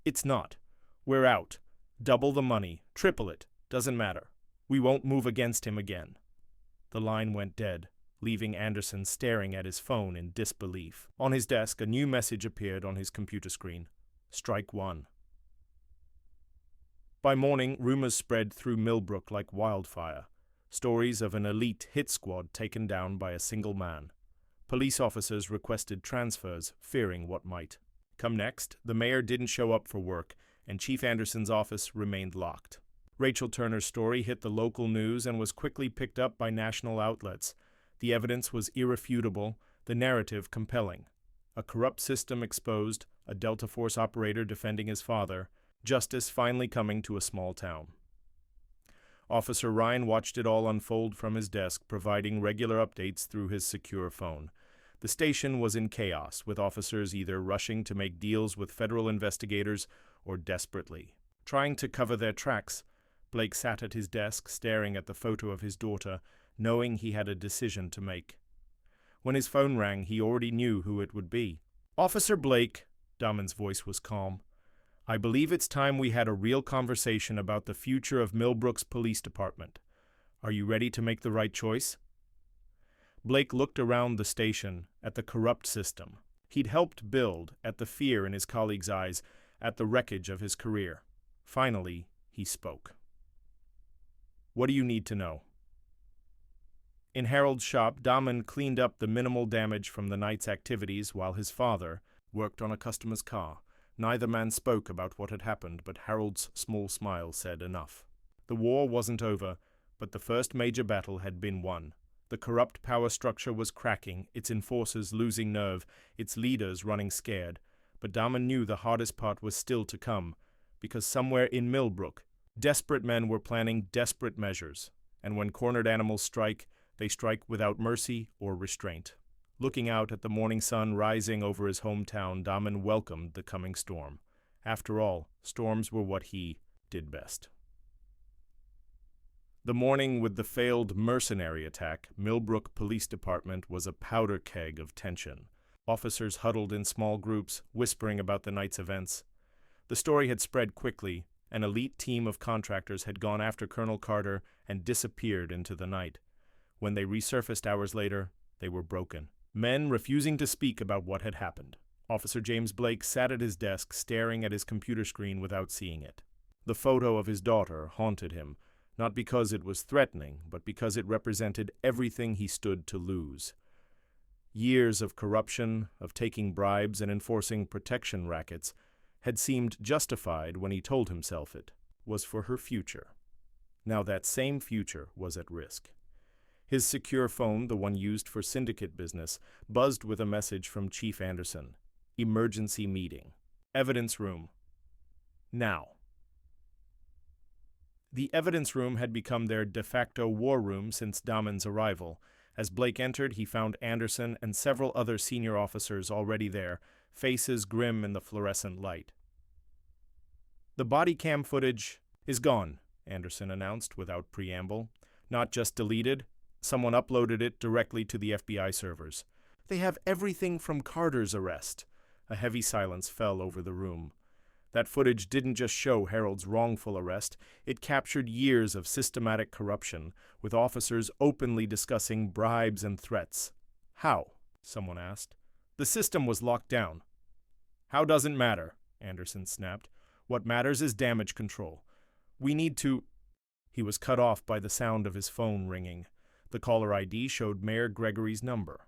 "It's not. We're out. Double the money, triple it, doesn't matter. We won't move against him again." The line went dead, leaving Anderson staring at his phone in disbelief. On his desk, a new message appeared on his computer screen. Strike one. By morning, rumors spread through Millbrook like wildfire. Stories of an elite hit squad taken down by a single man. Police officers requested transfers, fearing what might come next. The mayor didn't show up for work, and Chief Anderson's office remained locked. Rachel Turner's story hit the local news and was quickly picked up by national outlets. The evidence was irrefutable, the narrative compelling. A corrupt system exposed, a Delta Force operator defending his father, justice finally coming to a small town. Officer Ryan watched it all unfold from his desk, providing regular updates through his secure phone. The station was in chaos, with officers either rushing to make deals with federal investigators or desperately trying to cover their tracks. Blake sat at his desk, staring at the photo of his daughter, knowing he had a decision to make. When his phone rang, he already knew who it would be. "Officer Blake," Daman's voice was calm. "I believe it's time we had a real conversation about the future of Millbrook's police department. Are you ready to make the right choice?" Blake looked around the station, at the corrupt system he'd helped build, at the fear in his colleagues' eyes, at the wreckage of his career. Finally, he spoke. "What do you need to know?" In Harold's shop, Daman cleaned up the minimal damage from the night's activities while his father worked on a customer's car. Neither man spoke about what had happened, but Harold's small smile said enough. The war wasn't over, but the first major battle had been won. The corrupt power structure was cracking, its enforcers losing nerve, its leaders running scared. But Daman knew the hottest part was still to come, because somewhere in Millbrook, desperate men were planning desperate measures, and when cornered animals strike, they strike without mercy or restraint. Looking out at the morning sun rising over his hometown, Daman welcomed the coming storm. After all, storms were what he did best. The morning with the failed mercenary attack, Millbrook Police Department was a powder keg of tension. Officers huddled in small groups, whispering about the night's events. The story had spread quickly. An elite team of contractors had gone after Colonel Carter and disappeared into the night. When they resurfaced hours later, they were broken. Men refusing to speak about what had happened. Officer James Blake sat at his desk, staring at his computer screen without seeing it. The photo of his daughter haunted him, not because it was threatening, but because it represented everything he stood to lose. Years of corruption, of taking bribes and enforcing protection rackets, had seemed justified when he told himself it was for her future. Now that same future was at risk. His secure phone, the one used for syndicate business, buzzed with a message from Chief Anderson. Emergency meeting. Evidence room. Now. The evidence room had become their de facto war room since Daman's arrival. As Blake entered, he found Anderson and several other senior officers already there, faces grim in the fluorescent light. The body cam footage is gone, Anderson announced without preamble. Not just deleted, someone uploaded it directly to the FBI servers. They have everything from Carter's arrest. A heavy silence fell over the room. That footage didn't just show Harold's wrongful arrest, it captured years of systematic corruption, with officers openly discussing bribes and threats. How? Someone asked. The system was locked down. How doesn't matter, Anderson snapped. What matters is damage control. We need to... He was cut off by the sound of his phone ringing. The caller ID showed Mayor Gregory's number.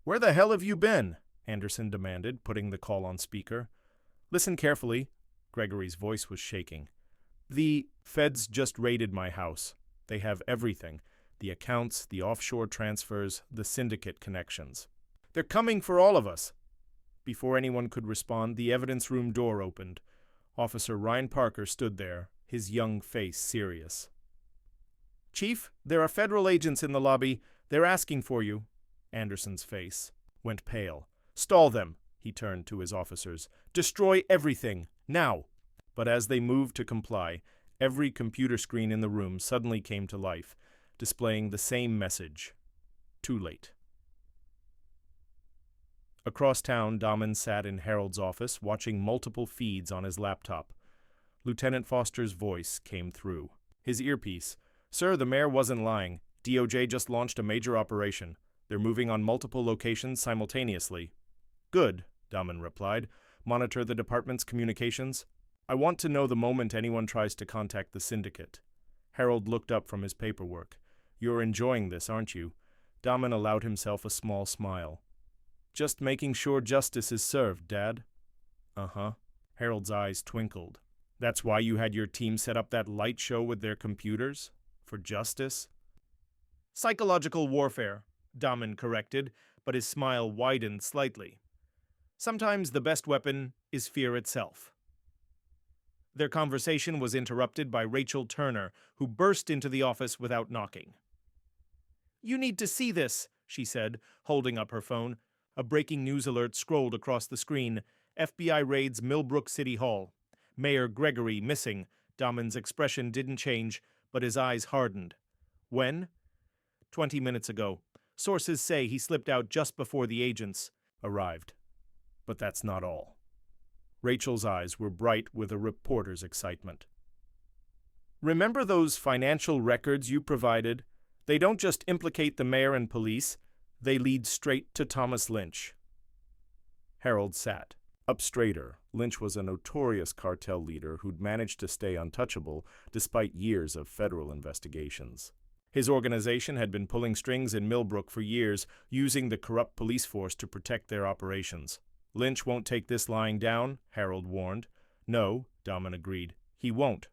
Where the hell have you been? Anderson demanded, putting the call on speaker. Listen carefully. Gregory's voice was shaking. The feds just raided my house. They have everything. The accounts, the offshore transfers, the syndicate connections. They're coming for all of us. Before anyone could respond, the evidence room door opened. Officer Ryan Parker stood there, his young face serious. Chief, there are federal agents in the lobby. They're asking for you. Anderson's face went pale. Stall them, he turned to his officers. Destroy everything, now. But as they moved to comply, every computer screen in the room suddenly came to life, displaying the same message. Too late. Across town, Daman sat in Harold's office, watching multiple feeds on his laptop. Lieutenant Foster's voice came through. His earpiece. Sir, the mayor wasn't lying. DOJ just launched a major operation. They're moving on multiple locations simultaneously. Good, Daman replied. Monitor the department's communications. I want to know the moment anyone tries to contact the syndicate. Harold looked up from his paperwork. You're enjoying this, aren't you? Daman allowed himself a small smile. Just making sure justice is served, Dad. Uh-huh. Harold's eyes twinkled. That's why you had your team set up that light show with their computers? For justice? Psychological warfare, Daman corrected, but his smile widened slightly. Sometimes the best weapon is fear itself. Their conversation was interrupted by Rachel Turner, who burst into the office without knocking. You need to see this, she said, holding up her phone. A breaking news alert scrolled across the screen. FBI raids Millbrook City Hall. Mayor Gregory missing. Daman's expression didn't change, but his eyes hardened. When? 20 minutes ago. Sources say he slipped out just before the agents arrived. But that's not all. Rachel's eyes were bright with a reporter's excitement. Remember those financial records you provided? They don't just implicate the mayor and police. They lead straight to Thomas Lynch. Harold sat up straighter. Lynch was a notorious cartel leader who'd managed to stay untouchable despite years of federal investigations. His organization had been pulling strings in Millbrook for years, using the corrupt police force to protect their operations. Lynch won't take this lying down, Harold warned. No, Daman agreed. He won't.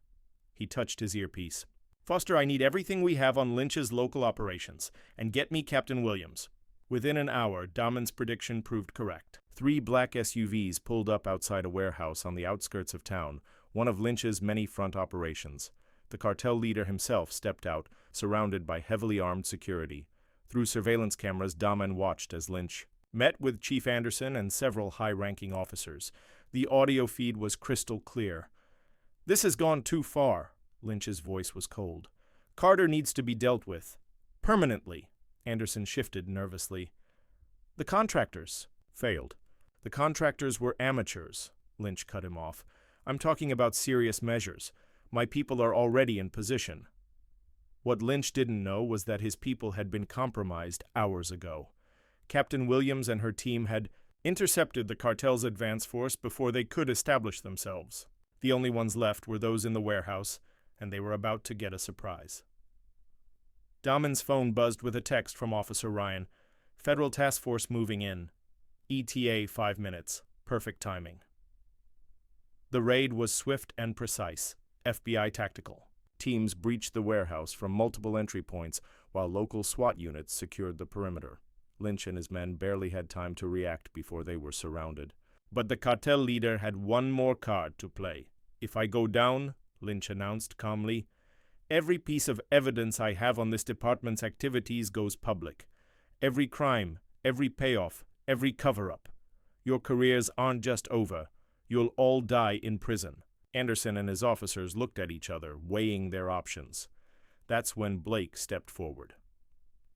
He touched his earpiece. Foster, I need everything we have on Lynch's local operations, and get me Captain Williams. Within an hour, Daman's prediction proved correct. 3 black SUVs pulled up outside a warehouse on the outskirts of town, one of Lynch's many front operations. The cartel leader himself stepped out, surrounded by heavily armed security. Through surveillance cameras, Daman watched as Lynch met with Chief Anderson and several high-ranking officers. The audio feed was crystal clear. "This has gone too far." Lynch's voice was cold. "Carter needs to be dealt with. Permanently." Anderson shifted nervously. "The contractors." Failed. "The contractors were amateurs." Lynch cut him off. "I'm talking about serious measures. My people are already in position." What Lynch didn't know was that his people had been compromised hours ago. Captain Williams and her team had intercepted the cartel's advance force before they could establish themselves. The only ones left were those in the warehouse, and they were about to get a surprise. Daman's phone buzzed with a text from Officer Ryan. "Federal task force moving in. ETA 5 minutes. Perfect timing." The raid was swift and precise. FBI tactical. Teams breached the warehouse from multiple entry points, while local SWAT units secured the perimeter. Lynch and his men barely had time to react before they were surrounded. But the cartel leader had one more card to play. "If I go down," Lynch announced calmly, "every piece of evidence I have on this department's activities goes public. Every crime, every payoff, every cover-up. Your careers aren't just over. You'll all die in prison." Anderson and his officers looked at each other, weighing their options. That's when Blake stepped forward.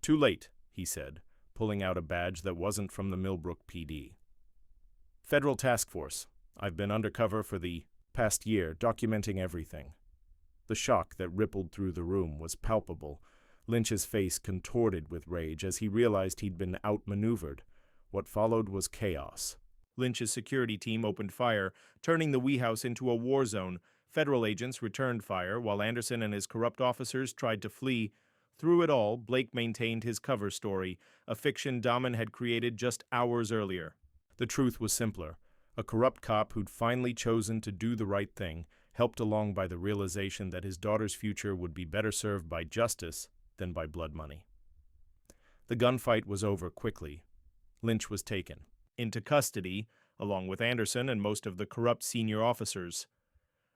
"Too late," he said, pulling out a badge that wasn't from the Millbrook PD. "Federal Task Force. I've been undercover for the past year, documenting everything." The shock that rippled through the room was palpable. Lynch's face contorted with rage as he realized he'd been outmaneuvered. What followed was chaos. Lynch's security team opened fire, turning the Wee House into a war zone. Federal agents returned fire, while Anderson and his corrupt officers tried to flee. Through it all, Blake maintained his cover story, a fiction Daman had created just hours earlier. The truth was simpler. A corrupt cop who'd finally chosen to do the right thing, helped along by the realization that his daughter's future would be better served by justice than by blood money. The gunfight was over quickly. Lynch was taken into custody, along with Anderson and most of the corrupt senior officers.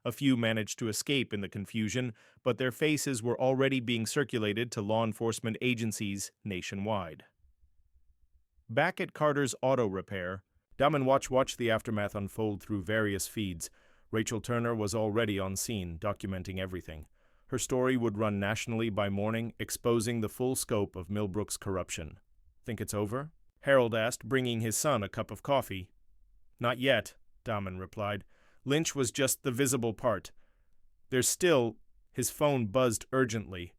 A few managed to escape in the confusion, but their faces were already being circulated to law enforcement agencies nationwide. Back at Carter's auto repair, Daman watched the aftermath unfold through various feeds. Rachel Turner was already on scene, documenting everything. Her story would run nationally by morning, exposing the full scope of Millbrook's corruption. "Think it's over?" Harold asked, bringing his son a cup of coffee. "Not yet," Daman replied. "Lynch was just the visible part. There's still—" His phone buzzed urgently.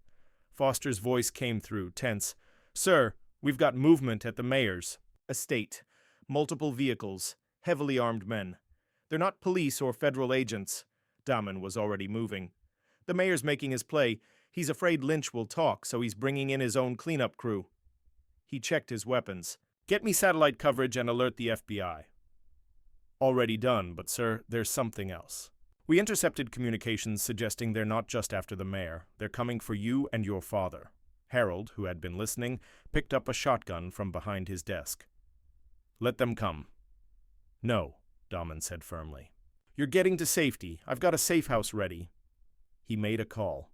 Foster's voice came through, tense. "Sir, we've got movement at the mayor's estate. Multiple vehicles, heavily armed men. They're not police or federal agents." Daman was already moving. "The mayor's making his play. He's afraid Lynch will talk, so he's bringing in his own cleanup crew." He checked his weapons. "Get me satellite coverage and alert the FBI." "Already done, but sir, there's something else. We intercepted communications suggesting they're not just after the mayor. They're coming for you and your father." Harold, who had been listening, picked up a shotgun from behind his desk. "Let them come." "No," Daman said firmly. "You're getting to safety. I've got a safe house ready." He made a call.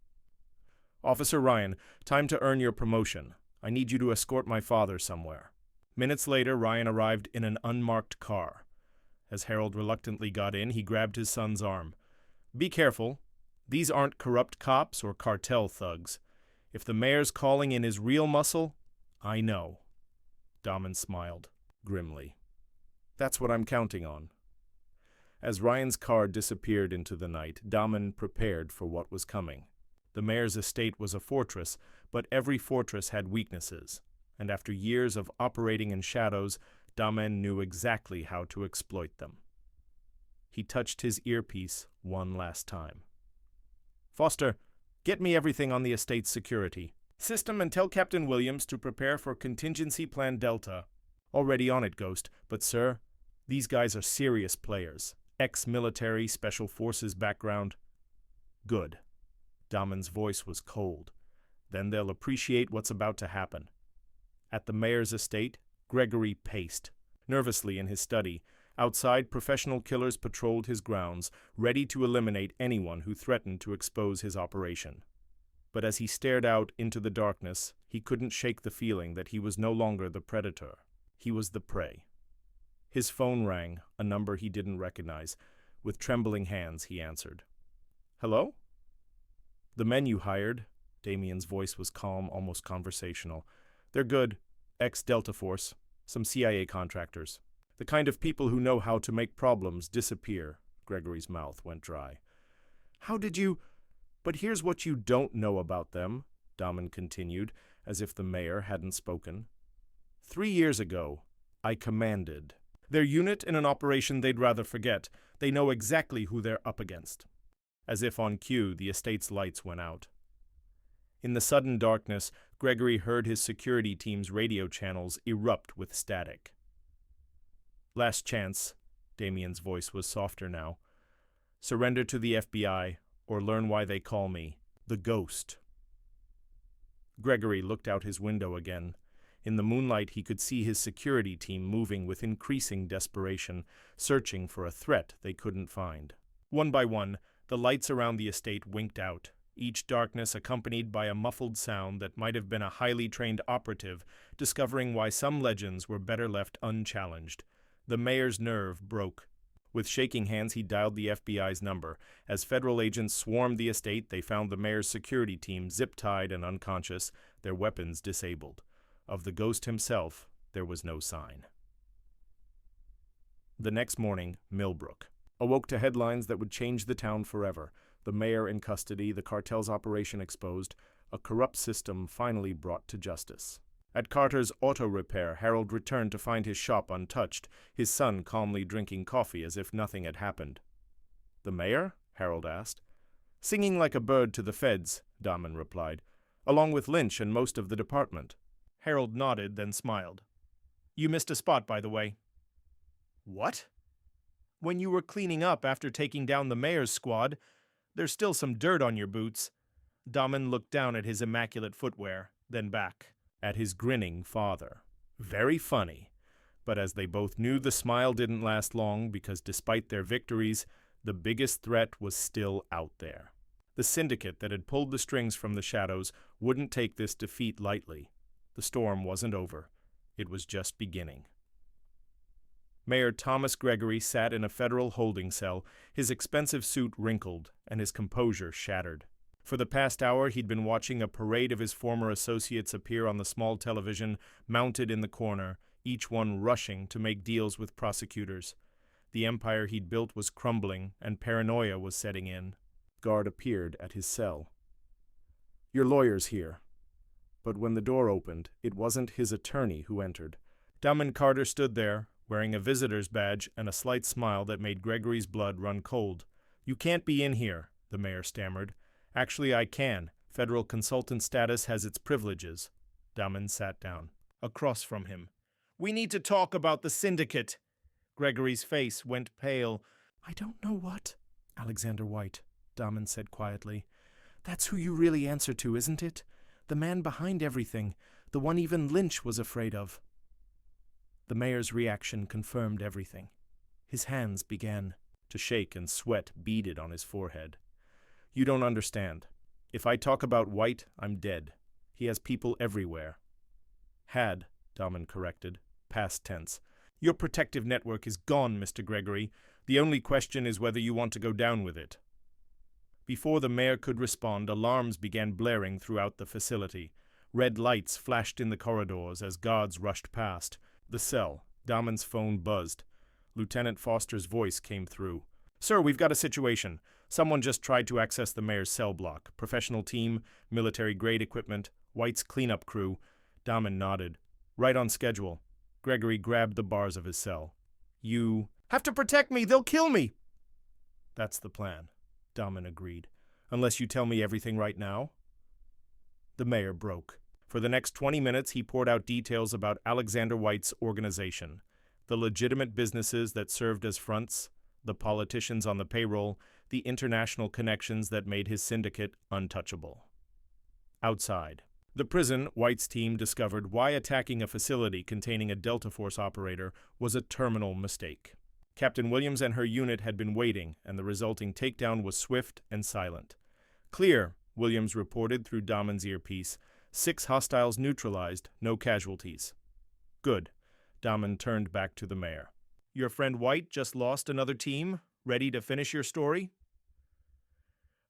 "Officer Ryan, time to earn your promotion. I need you to escort my father somewhere." Minutes later, Ryan arrived in an unmarked car. As Harold reluctantly got in, he grabbed his son's arm. "Be careful. These aren't corrupt cops or cartel thugs. If the mayor's calling in his real muscle, I know." Daman smiled grimly. "That's what I'm counting on." As Ryan's car disappeared into the night, Daman prepared for what was coming. The mayor's estate was a fortress, but every fortress had weaknesses, and after years of operating in shadows, Daman knew exactly how to exploit them. He touched his earpiece one last time. "Foster, get me everything on the estate's security system and tell Captain Williams to prepare for Contingency Plan Delta." "Already on it, Ghost, but sir, these guys are serious players. Ex-military, special forces background." "Good." Daman's voice was cold. "Then they'll appreciate what's about to happen." At the mayor's estate, Gregory paced. Nervously in his study, outside, professional killers patrolled his grounds, ready to eliminate anyone who threatened to expose his operation. But as he stared out into the darkness, he couldn't shake the feeling that he was no longer the predator. He was the prey. His phone rang, a number he didn't recognize. With trembling hands, he answered. "Hello?" "The men you hired." Damien's voice was calm, almost conversational. "They're good. Ex-Delta Force. Some CIA contractors. The kind of people who know how to make problems disappear." Gregory's mouth went dry. "How did you—" "But here's what you don't know about them," Damen continued, as if the mayor hadn't spoken. 3 years ago, I commanded their unit in an operation they'd rather forget. They know exactly who they're up against." As if on cue, the estate's lights went out. In the sudden darkness, Gregory heard his security team's radio channels erupt with static. "Last chance," Damien's voice was softer now. "Surrender to the FBI, or learn why they call me the Ghost." Gregory looked out his window again. In the moonlight, he could see his security team moving with increasing desperation, searching for a threat they couldn't find. One by one, the lights around the estate winked out, each darkness accompanied by a muffled sound that might have been a highly trained operative discovering why some legends were better left unchallenged. The mayor's nerve broke. With shaking hands, he dialed the FBI's number. As federal agents swarmed the estate, they found the mayor's security team zip-tied and unconscious, their weapons disabled. Of the Ghost himself, there was no sign. The next morning, Millbrook awoke to headlines that would change the town forever. The mayor in custody, the cartel's operation exposed, a corrupt system finally brought to justice. At Carter's auto repair, Harold returned to find his shop untouched, his son calmly drinking coffee as if nothing had happened. "The mayor?" Harold asked. "Singing like a bird to the feds," Damen replied, "along with Lynch and most of the department." Harold nodded, then smiled. "You missed a spot, by the way." "What?" "When you were cleaning up after taking down the mayor's squad, there's still some dirt on your boots." Damen looked down at his immaculate footwear, then back at his grinning father. Very funny. But as they both knew, the smile didn't last long because despite their victories, the biggest threat was still out there. The syndicate that had pulled the strings from the shadows wouldn't take this defeat lightly. The storm wasn't over. It was just beginning. Mayor Thomas Gregory sat in a federal holding cell, his expensive suit wrinkled and his composure shattered. For the past hour, he'd been watching a parade of his former associates appear on the small television mounted in the corner, each one rushing to make deals with prosecutors. The empire he'd built was crumbling, and paranoia was setting in. Guard appeared at his cell. "Your lawyer's here." But when the door opened, it wasn't his attorney who entered. Damen Carter stood there, wearing a visitor's badge and a slight smile that made Gregory's blood run cold. "You can't be in here," the mayor stammered. "Actually, I can. Federal consultant status has its privileges." Damen sat down. Across from him. "We need to talk about the syndicate." Gregory's face went pale. "I don't know what." "Alexander White," Damen said quietly. "That's who you really answer to, isn't it? The man behind everything, the one even Lynch was afraid of." The mayor's reaction confirmed everything. His hands began to shake and sweat beaded on his forehead. "You don't understand. If I talk about White, I'm dead. He has people everywhere." "Had," Damen corrected, past tense. "Your protective network is gone, Mr. Gregory. The only question is whether you want to go down with it." Before the mayor could respond, alarms began blaring throughout the facility. Red lights flashed in the corridors as guards rushed past. The cell. Damen's phone buzzed. Lieutenant Foster's voice came through. "Sir, we've got a situation. Someone just tried to access the mayor's cell block. Professional team, military-grade equipment, White's cleanup crew." Damen nodded. "Right on schedule." Gregory grabbed the bars of his cell. "You have to protect me! They'll kill me!" "That's the plan," Damen agreed. "Unless you tell me everything right now." The mayor broke. For the next 20 minutes, he poured out details about Alexander White's organization, the legitimate businesses that served as fronts, the politicians on the payroll, the international connections that made his syndicate untouchable. Outside, The prison, White's team discovered why attacking a facility containing a Delta Force operator was a terminal mistake. Captain Williams and her unit had been waiting, and the resulting takedown was swift and silent. "Clear," Williams reported through Damon's earpiece. 6 hostiles neutralized, no casualties. "Good." Damon turned back to the mayor. "Your friend White just lost another team? Ready to finish your story?"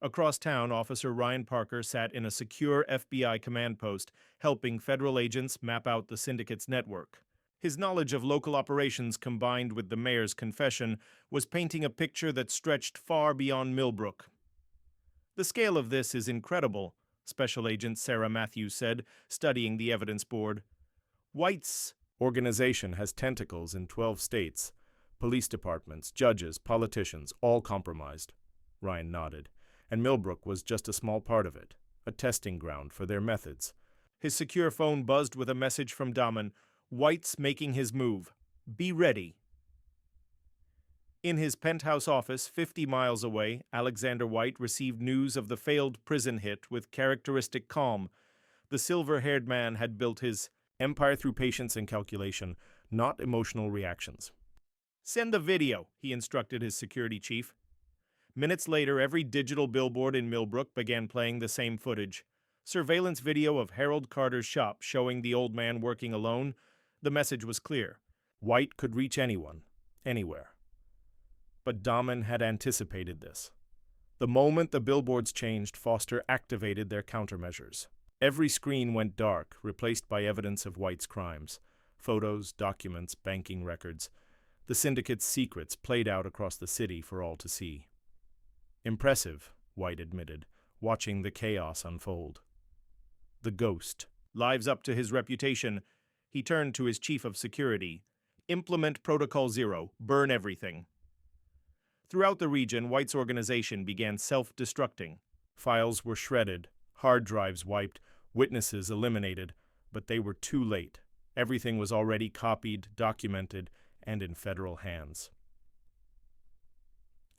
Across town, Officer Ryan Parker sat in a secure FBI command post, helping federal agents map out the syndicate's network. His knowledge of local operations combined with the mayor's confession was painting a picture that stretched far beyond Millbrook. "The scale of this is incredible," Special Agent Sarah Matthews said, studying the evidence board. "White's organization has tentacles in 12 states. Police departments, judges, politicians, all compromised." Ryan nodded. "And Millbrook was just a small part of it, a testing ground for their methods." His secure phone buzzed with a message from Damon. "White's making his move. Be ready." In his penthouse office 50 miles away, Alexander White received news of the failed prison hit with characteristic calm. The silver-haired man had built his empire through patience and calculation, not emotional reactions. "Send the video," he instructed his security chief. Minutes later, every digital billboard in Millbrook began playing the same footage. Surveillance video of Harold Carter's shop showing the old man working alone. The message was clear. White could reach anyone, anywhere. But Damon had anticipated this. The moment the billboards changed, Foster activated their countermeasures. Every screen went dark, replaced by evidence of White's crimes. Photos, documents, banking records. The syndicate's secrets played out across the city for all to see. "Impressive," White admitted, watching the chaos unfold. The ghost. Lives up to his reputation. He turned to his chief of security. "Implement Protocol Zero. Burn everything." Throughout the region, White's organization began self-destructing. Files were shredded, hard drives wiped, witnesses eliminated, but they were too late. Everything was already copied, documented, and in federal hands.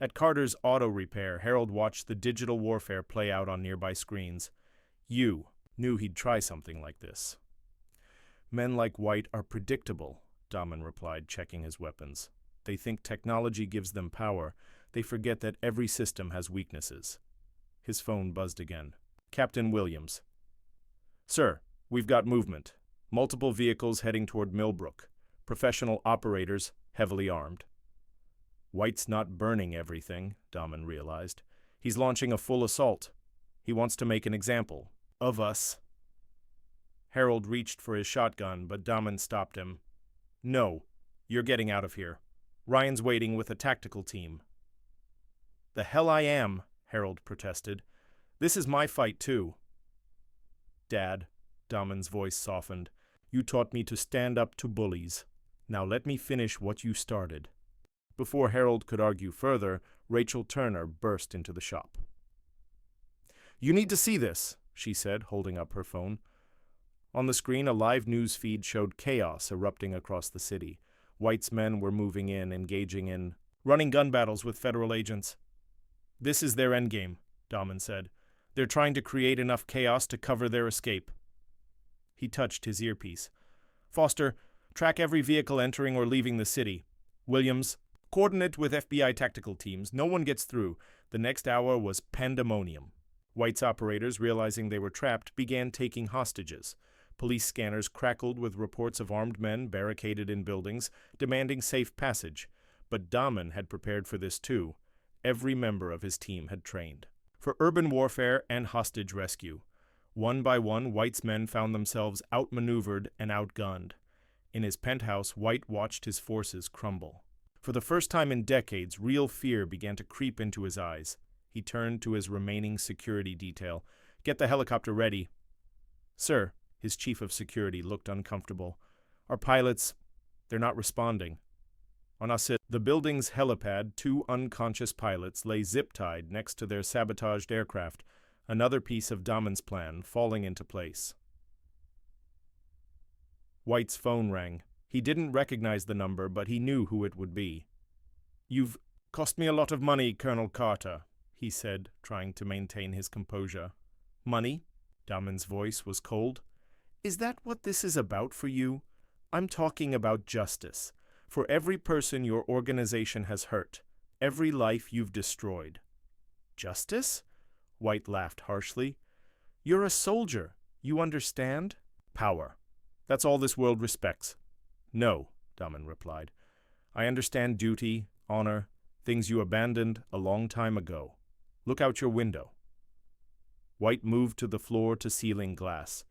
At Carter's auto repair, Harold watched the digital warfare play out on nearby screens. "You knew he'd try something like this." "Men like White are predictable," Damon replied, checking his weapons. "They think technology gives them power. They forget that every system has weaknesses." His phone buzzed again. "Captain Williams." "Sir, we've got movement. Multiple vehicles heading toward Millbrook. Professional operators, heavily armed." "White's not burning everything," Damon realized. "He's launching a full assault. He wants to make an example. Of us." Harold reached for his shotgun, but Damon stopped him. "No, you're getting out of here. Ryan's waiting with a tactical team." "The hell I am," Harold protested. "This is my fight, too." "Dad," Damon's voice softened, "you taught me to stand up to bullies. Now let me finish what you started." Before Harold could argue further, Rachel Turner burst into the shop. "You need to see this," she said, holding up her phone. On the screen, a live news feed showed chaos erupting across the city. White's men were moving in, engaging in running gun battles with federal agents. "This is their endgame," Damon said. "They're trying to create enough chaos to cover their escape." He touched his earpiece. "Foster, track every vehicle entering or leaving the city. Williams, coordinate with FBI tactical teams. No one gets through." The next hour was pandemonium. White's operators, realizing they were trapped, began taking hostages. Police scanners crackled with reports of armed men barricaded in buildings, demanding safe passage. But Damon had prepared for this too. Every member of his team had trained for urban warfare and hostage rescue. One by one, White's men found themselves outmaneuvered and outgunned. In his penthouse, White watched his forces crumble. For the first time in decades, real fear began to creep into his eyes. He turned to his remaining security detail. "Get the helicopter ready." "Sir," his chief of security looked uncomfortable. "Our pilots, they're not responding." On the building's helipad, 2 unconscious pilots lay zip-tied next to their sabotaged aircraft, another piece of Damon's plan falling into place. White's phone rang. He didn't recognize the number, but he knew who it would be. "You've cost me a lot of money, Colonel Carter," he said, trying to maintain his composure. "Money?" Damon's voice was cold. "Is that what this is about for you? I'm talking about justice. For every person your organization has hurt, every life you've destroyed." "Justice?" White laughed harshly. "You're a soldier. You understand?" "Power. That's all this world respects." "No," Damon replied. "I understand duty, honor, things you abandoned a long time ago. Look out your window." White moved to the floor-to-ceiling glass.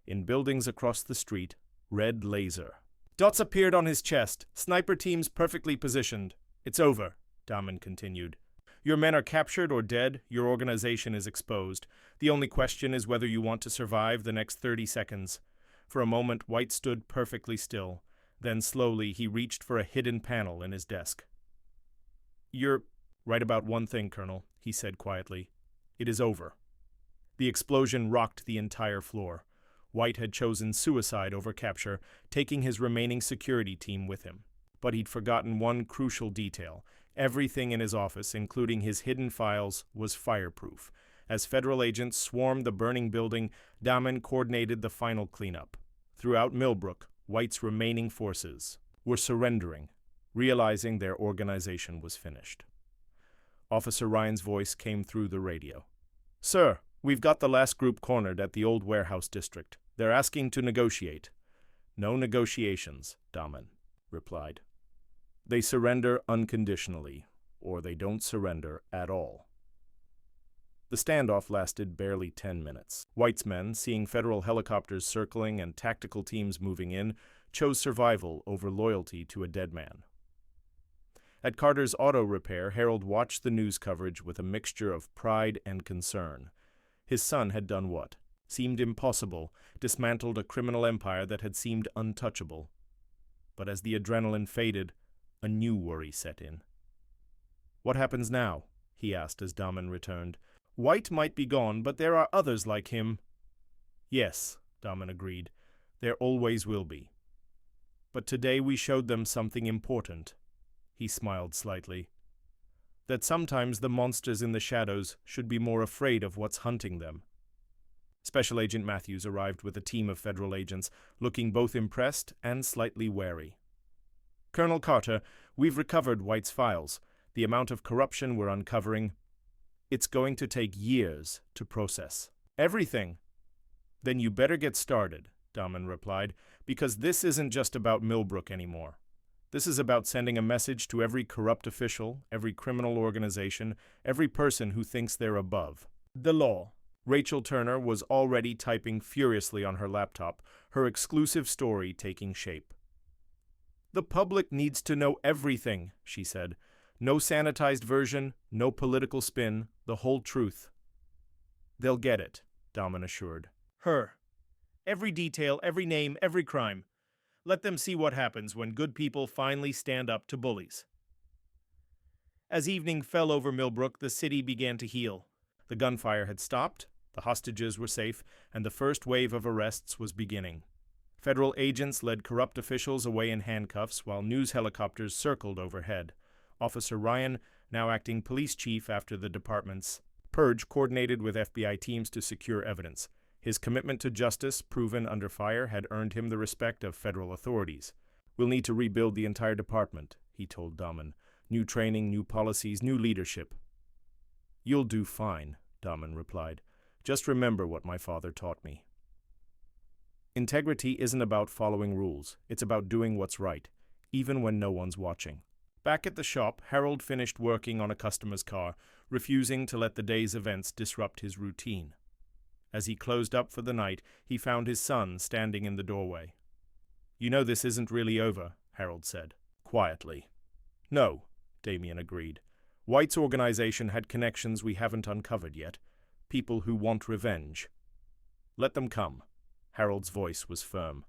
In buildings across the street, red laser. Dots appeared on his chest, sniper teams perfectly positioned. "It's over," Damon continued. "Your men are captured or dead, your organization is exposed. The only question is whether you want to survive the next 30 seconds. For a moment, White stood perfectly still. Then slowly he reached for a hidden panel in his desk. "You're right about one thing, Colonel," he said quietly. "It is over." The explosion rocked the entire floor. White had chosen suicide over capture, taking his remaining security team with him. But he'd forgotten one crucial detail. Everything in his office, including his hidden files, was fireproof. As federal agents swarmed the burning building, Damon coordinated the final cleanup. Throughout Millbrook, White's remaining forces were surrendering, realizing their organization was finished. Officer Ryan's voice came through the radio. "Sir, we've got the last group cornered at the old warehouse district. They're asking to negotiate." "No negotiations," Damon replied. "They surrender unconditionally, or they don't surrender at all." The standoff lasted barely 10 minutes. White's men, seeing federal helicopters circling and tactical teams moving in, chose survival over loyalty to a dead man. At Carter's auto repair, Harold watched the news coverage with a mixture of pride and concern. His son had done what seemed impossible, dismantled a criminal empire that had seemed untouchable. But as the adrenaline faded, a new worry set in. "What happens now?" he asked as Damon returned. "White might be gone, but there are others like him." "Yes," Damon agreed. "There always will be. But today we showed them something important." He smiled slightly. "That sometimes the monsters in the shadows should be more afraid of what's hunting them." Special Agent Matthews arrived with a team of federal agents, looking both impressed and slightly wary. "Colonel Carter, we've recovered White's files. The amount of corruption we're uncovering, it's going to take years to process." "Everything?" "Then you better get started," Damon replied, "because this isn't just about Millbrook anymore. This is about sending a message to every corrupt official, every criminal organization, every person who thinks they're above the law." Rachel Turner was already typing furiously on her laptop, her exclusive story taking shape. "The public needs to know everything," she said. "No sanitized version, no political spin, the whole truth." "They'll get it," Damon assured her. "Every detail, every name, every crime. Let them see what happens when good people finally stand up to bullies." As evening fell over Millbrook, the city began to heal. The gunfire had stopped, the hostages were safe, and the first wave of arrests was beginning. Federal agents led corrupt officials away in handcuffs while news helicopters circled overhead. Officer Ryan, now acting police chief after the department's purge, coordinated with FBI teams to secure evidence. His commitment to justice, proven under fire, had earned him the respect of federal authorities. "We'll need to rebuild the entire department," he told Damon. "New training, new policies, new leadership." "You'll do fine," Damon replied. "Just remember what my father taught me. Integrity isn't about following rules. It's about doing what's right, even when no one's watching." Back at the shop, Harold finished working on a customer's car, refusing to let the day's events disrupt his routine. As he closed up for the night, he found his son standing in the doorway. "You know this isn't really over," Harold said, quietly. "No," Damien agreed. "White's organization had connections we haven't uncovered yet. People who want revenge. Let them come." Harold's voice was firm.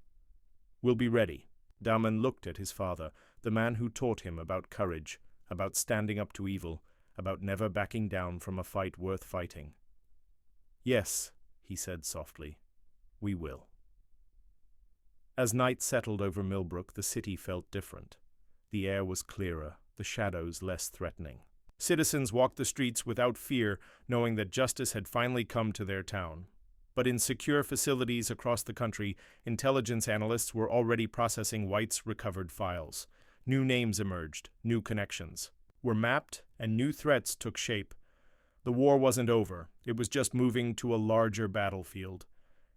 "We'll be ready." Damon looked at his father, the man who taught him about courage, about standing up to evil, about never backing down from a fight worth fighting. "Yes," he said softly, "we will." As night settled over Millbrook, the city felt different. The air was clearer, the shadows less threatening. Citizens walked the streets without fear, knowing that justice had finally come to their town. but in secure facilities across the country, intelligence analysts were already processing White's recovered files. New names emerged, new connections were mapped, and new threats took shape. The war wasn't over, it was just moving to a larger battlefield.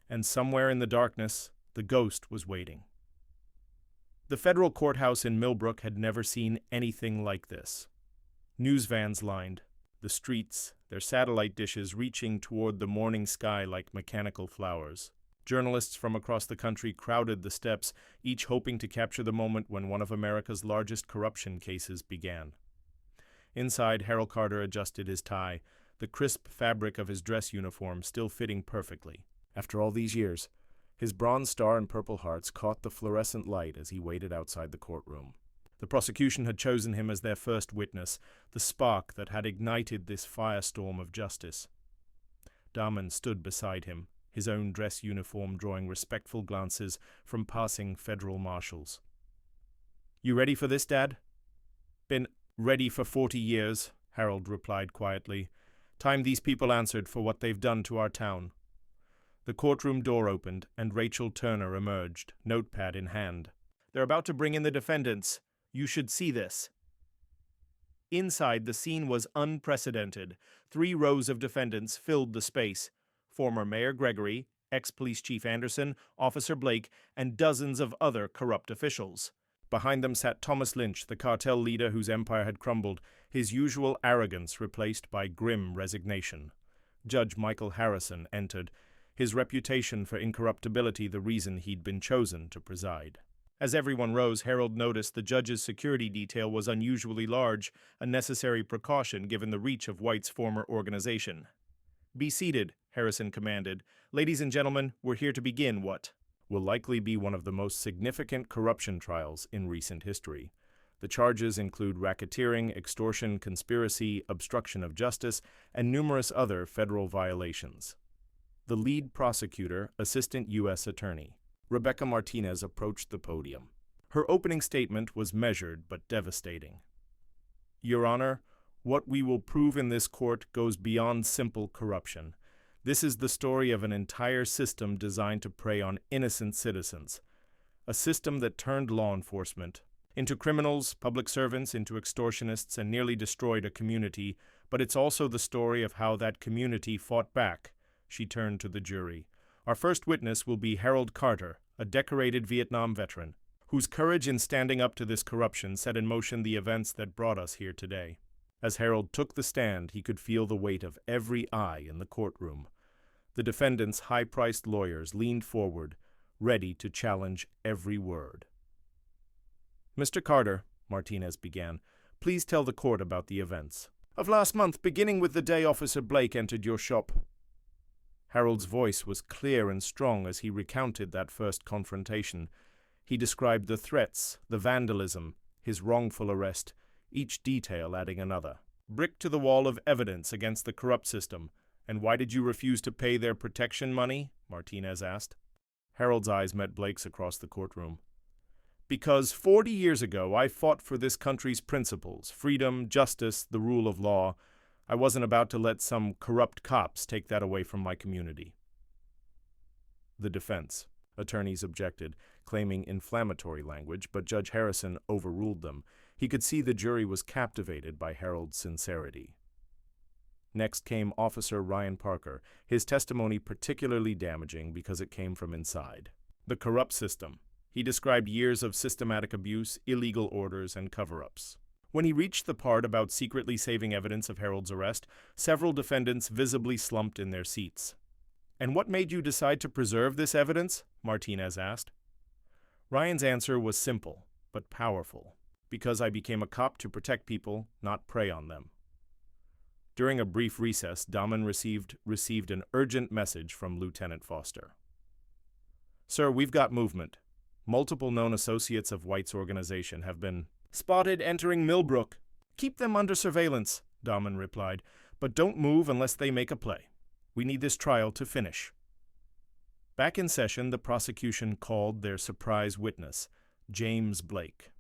And somewhere in the darkness, the ghost was waiting. The federal courthouse in Millbrook had never seen anything like this. News vans lined the streets, their satellite dishes reaching toward the morning sky like mechanical flowers. Journalists from across the country crowded the steps, each hoping to capture the moment when one of America's largest corruption cases began. Inside, Harold Carter adjusted his tie, the crisp fabric of his dress uniform still fitting perfectly. After all these years, his bronze star and purple hearts caught the fluorescent light as he waited outside the courtroom. The prosecution had chosen him as their first witness, the spark that had ignited this firestorm of justice. Dahmen stood beside him, his own dress uniform drawing respectful glances from passing federal marshals. "You ready for this, Dad?" "Been ready for 40 years, Harold replied quietly. "Time these people answered for what they've done to our town." The courtroom door opened, and Rachel Turner emerged, notepad in hand. "They're about to bring in the defendants. You should see this." Inside, the scene was unprecedented. 3 rows of defendants filled the space. Former Mayor Gregory, ex-police chief Anderson, Officer Blake, and dozens of other corrupt officials. Behind them sat Thomas Lynch, the cartel leader whose empire had crumbled, his usual arrogance replaced by grim resignation. Judge Michael Harrison entered, his reputation for incorruptibility the reason he'd been chosen to preside. As everyone rose, Harold noticed the judge's security detail was unusually large, a necessary precaution given the reach of White's former organization. "Be seated," Harrison commanded. "Ladies and gentlemen, we're here to begin what will likely be one of the most significant corruption trials in recent history. The charges include racketeering, extortion, conspiracy, obstruction of justice, and numerous other federal violations." The lead prosecutor, Assistant U.S. Attorney Rebecca Martinez, approached the podium. Her opening statement was measured but devastating. "Your Honor, what we will prove in this court goes beyond simple corruption. This is the story of an entire system designed to prey on innocent citizens. A system that turned law enforcement into criminals, public servants, into extortionists, and nearly destroyed a community, but it's also the story of how that community fought back." She turned to the jury. "Our first witness will be Harold Carter, a decorated Vietnam veteran, whose courage in standing up to this corruption set in motion the events that brought us here today." As Harold took the stand, he could feel the weight of every eye in the courtroom. The defendant's high-priced lawyers leaned forward, ready to challenge every word. "Mr. Carter," Martinez began, "please tell the court about the events of last month, beginning with the day Officer Blake entered your shop." Harold's voice was clear and strong as he recounted that first confrontation. He described the threats, the vandalism, his wrongful arrest, each detail adding another brick to the wall of evidence against the corrupt system. "And why did you refuse to pay their protection money?" Martinez asked. Harold's eyes met Blake's across the courtroom. "Because 40 years ago I fought for this country's principles, freedom, justice, the rule of law. I wasn't about to let some corrupt cops take that away from my community." The defense attorneys objected, claiming inflammatory language, but Judge Harrison overruled them. He could see the jury was captivated by Harold's sincerity. Next came Officer Ryan Parker, his testimony particularly damaging because it came from inside the corrupt system. He described years of systematic abuse, illegal orders, and cover-ups. When he reached the part about secretly saving evidence of Harold's arrest, several defendants visibly slumped in their seats. "And what made you decide to preserve this evidence?" Martinez asked. Ryan's answer was simple, but powerful. "Because I became a cop to protect people, not prey on them." During a brief recess, Dahmen received an urgent message from Lieutenant Foster. "Sir, we've got movement. Multiple known associates of White's organization have been spotted entering Millbrook." "Keep them under surveillance," Dahmen replied, "but don't move unless they make a play. We need this trial to finish." Back in session, the prosecution called their surprise witness, James Blake.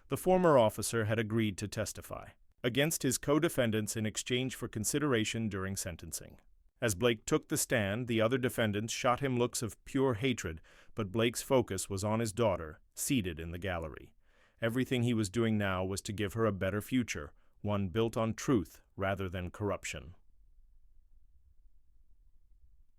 The former officer had agreed to testify against his co-defendants in exchange for consideration during sentencing. As Blake took the stand, the other defendants shot him looks of pure hatred, but Blake's focus was on his daughter, seated in the gallery. Everything he was doing now was to give her a better future, one built on truth rather than corruption.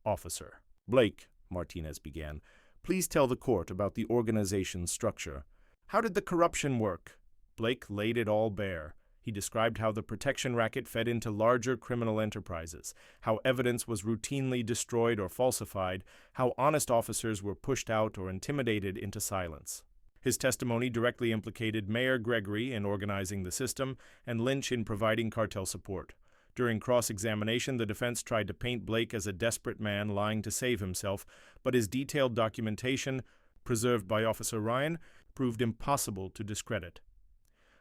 Officer. Blake, Martinez began, please tell the court about the organization's structure. How did the corruption work? Blake laid it all bare. He described how the protection racket fed into larger criminal enterprises, how evidence was routinely destroyed or falsified, how honest officers were pushed out or intimidated into silence. His testimony directly implicated Mayor Gregory in organizing the system and Lynch in providing cartel support. During cross-examination, the defense tried to paint Blake as a desperate man lying to save himself, but his detailed documentation, preserved by Officer Ryan, proved impossible to discredit.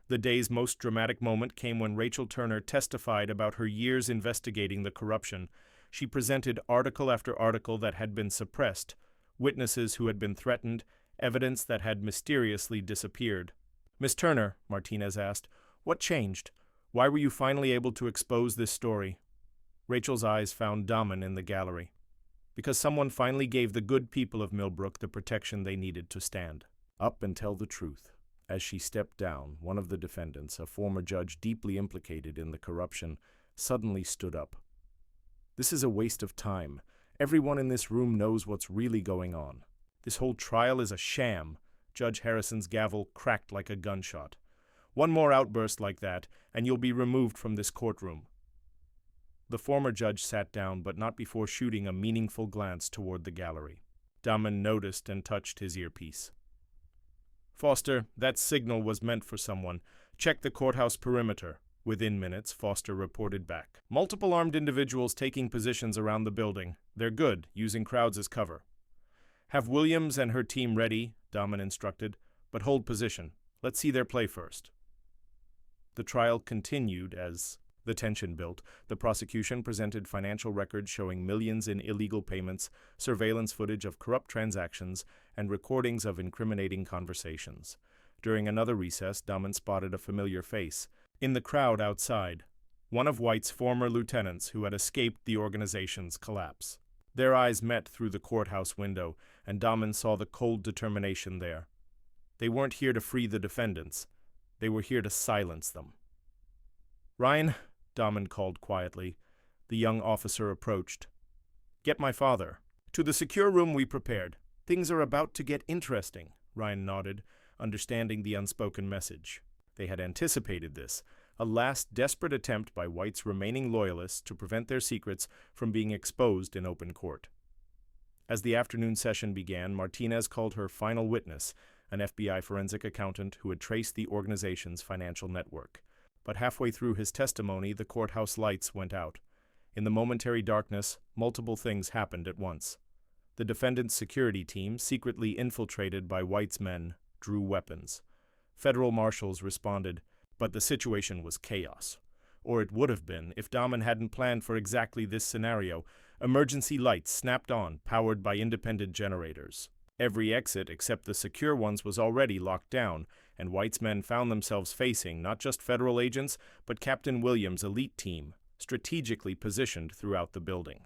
The day's most dramatic moment came when Rachel Turner testified about her years investigating the corruption. She presented article after article that had been suppressed, witnesses who had been threatened, evidence that had mysteriously disappeared. Miss Turner, Martinez asked, what changed? Why were you finally able to expose this story? Rachel's eyes found Daman in the gallery. Because someone finally gave the good people of Millbrook the protection they needed to stand up and tell the truth. As she stepped down, one of the defendants, a former judge deeply implicated in the corruption, suddenly stood up. This is a waste of time. Everyone in this room knows what's really going on. This whole trial is a sham. Judge Harrison's gavel cracked like a gunshot. One more outburst like that, and you'll be removed from this courtroom. The former judge sat down, but not before shooting a meaningful glance toward the gallery. Daman noticed and touched his earpiece. Foster, that signal was meant for someone. Check the courthouse perimeter. Within minutes, Foster reported back. Multiple armed individuals taking positions around the building. They're good, using crowds as cover. Have Williams and her team ready, Daman instructed, but hold position. Let's see their play first. The trial continued as the tension built. The prosecution presented financial records showing millions in illegal payments, surveillance footage of corrupt transactions, and recordings of incriminating conversations. During another recess, Daman spotted a familiar face. In the crowd outside, one of White's former lieutenants who had escaped the organization's collapse. Their eyes met through the courthouse window, and Daman saw the cold determination there. They weren't here to free the defendants. They were here to silence them. Ryan, Daman called quietly. The young officer approached. Get my father. To the secure room we prepared. Things are about to get interesting, Ryan nodded, understanding the unspoken message. They had anticipated this, a last desperate attempt by White's remaining loyalists to prevent their secrets from being exposed in open court. As the afternoon session began, Martinez called her final witness, an FBI forensic accountant who had traced the organization's financial network. But halfway through his testimony, the courthouse lights went out. In the momentary darkness, multiple things happened at once. The defendant's security team, secretly infiltrated by White's men, drew weapons. Federal marshals responded, but the situation was chaos. Or it would have been if Daman hadn't planned for exactly this scenario. Emergency lights snapped on, powered by independent generators. Every exit except the secure ones was already locked down, and White's men found themselves facing not just federal agents, but Captain Williams' elite team, strategically positioned throughout the building.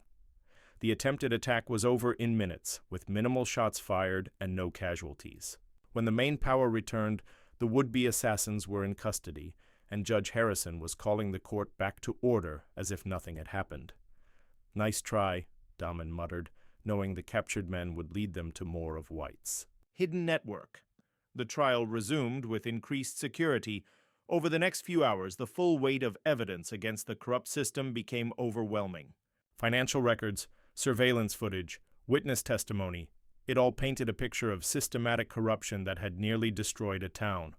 The attempted attack was over in minutes, with minimal shots fired and no casualties. When the main power returned, the would-be assassins were in custody, and Judge Harrison was calling the court back to order as if nothing had happened. Nice try, Daman muttered, knowing the captured men would lead them to more of White's hidden network. The trial resumed with increased security. Over the next few hours, the full weight of evidence against the corrupt system became overwhelming. Financial records, surveillance footage, witness testimony, it all painted a picture of systematic corruption that had nearly destroyed a town.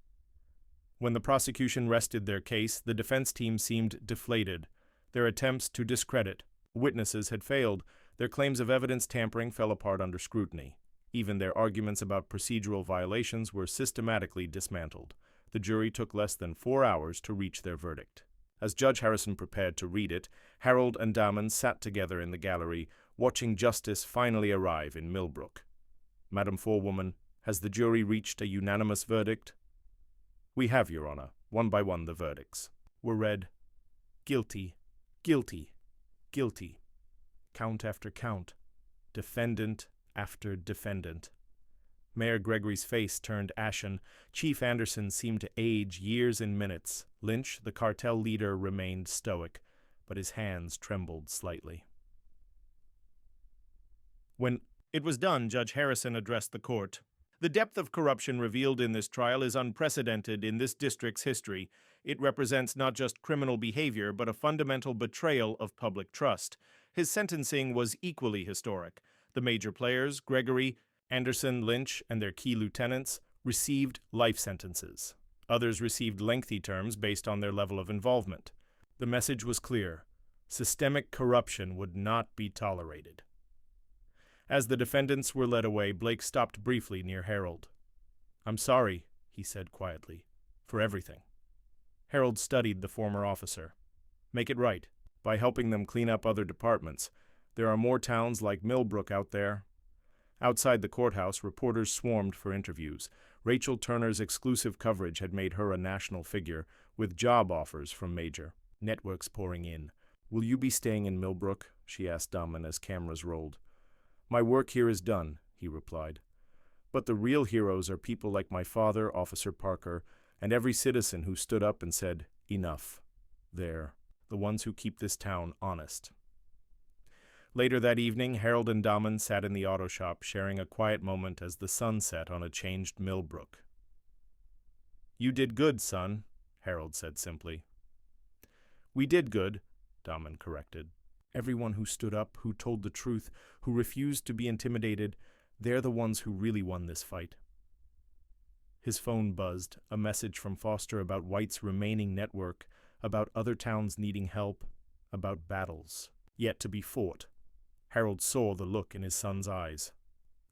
When the prosecution rested their case, the defense team seemed deflated. Their attempts to discredit witnesses had failed. Their claims of evidence tampering fell apart under scrutiny. Even their arguments about procedural violations were systematically dismantled. The jury took less than 4 hours to reach their verdict. As Judge Harrison prepared to read it, Harold and Daman sat together in the gallery, watching justice finally arrive in Millbrook. Madam Forewoman, has the jury reached a unanimous verdict? We have, Your Honor. One by one the verdicts were read. Guilty, guilty, guilty. count after count, defendant after defendant. Mayor Gregory's face turned ashen. Chief Anderson seemed to age years in minutes. Lynch, the cartel leader, remained stoic, but his hands trembled slightly. When it was done, Judge Harrison addressed the court. The depth of corruption revealed in this trial is unprecedented in this district's history. It represents not just criminal behavior, but a fundamental betrayal of public trust. His sentencing was equally historic. The major players, Gregory, Anderson, Lynch, and their key lieutenants, received life sentences. Others received lengthy terms based on their level of involvement. The message was clear. Systemic corruption would not be tolerated. As the defendants were led away, Blake stopped briefly near Harold. "I'm sorry," he said quietly, "for everything." Harold studied the former officer. "Make it right, by helping them clean up other departments. There are more towns like Millbrook out there." Outside the courthouse, reporters swarmed for interviews. Rachel Turner's exclusive coverage had made her a national figure, with job offers from major networks pouring in. "Will you be staying in Millbrook?" she asked Dahmen as cameras rolled. "My work here is done," he replied. "But the real heroes are people like my father, Officer Parker, and every citizen who stood up and said, 'Enough.' They're the ones who keep this town honest." Later that evening, Harold and Dahmen sat in the auto shop, sharing a quiet moment as the sun set on a changed Millbrook. "You did good, son," Harold said simply. "We did good," Dahmen corrected. "Everyone who stood up, who told the truth, who refused to be intimidated, they're the ones who really won this fight." His phone buzzed, a message from Foster about White's remaining network, about other towns needing help, about battles yet to be fought. Harold saw the look in his son's eyes.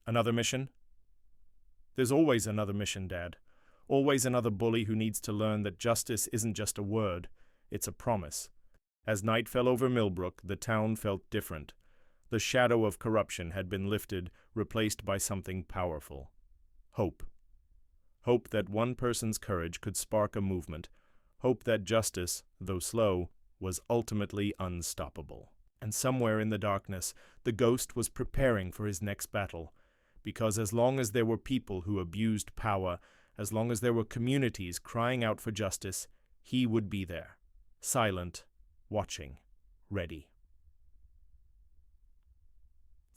"Another mission?" "There's always another mission, Dad. Always another bully who needs to learn that justice isn't just a word, it's a promise." As night fell over Millbrook, the town felt different. The shadow of corruption had been lifted, replaced by something powerful. Hope. Hope that one person's courage could spark a movement. Hope that justice, though slow, was ultimately unstoppable. And somewhere in the darkness, the ghost was preparing for his next battle. Because as long as there were people who abused power, as long as there were communities crying out for justice, he would be there, silent, watching, ready.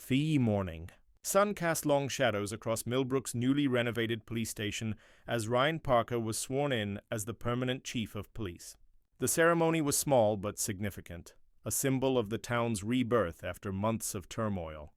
The morning. Sun cast long shadows across Millbrook's newly renovated police station as Ryan Parker was sworn in as the permanent chief of police. The ceremony was small but significant, a symbol of the town's rebirth after months of turmoil.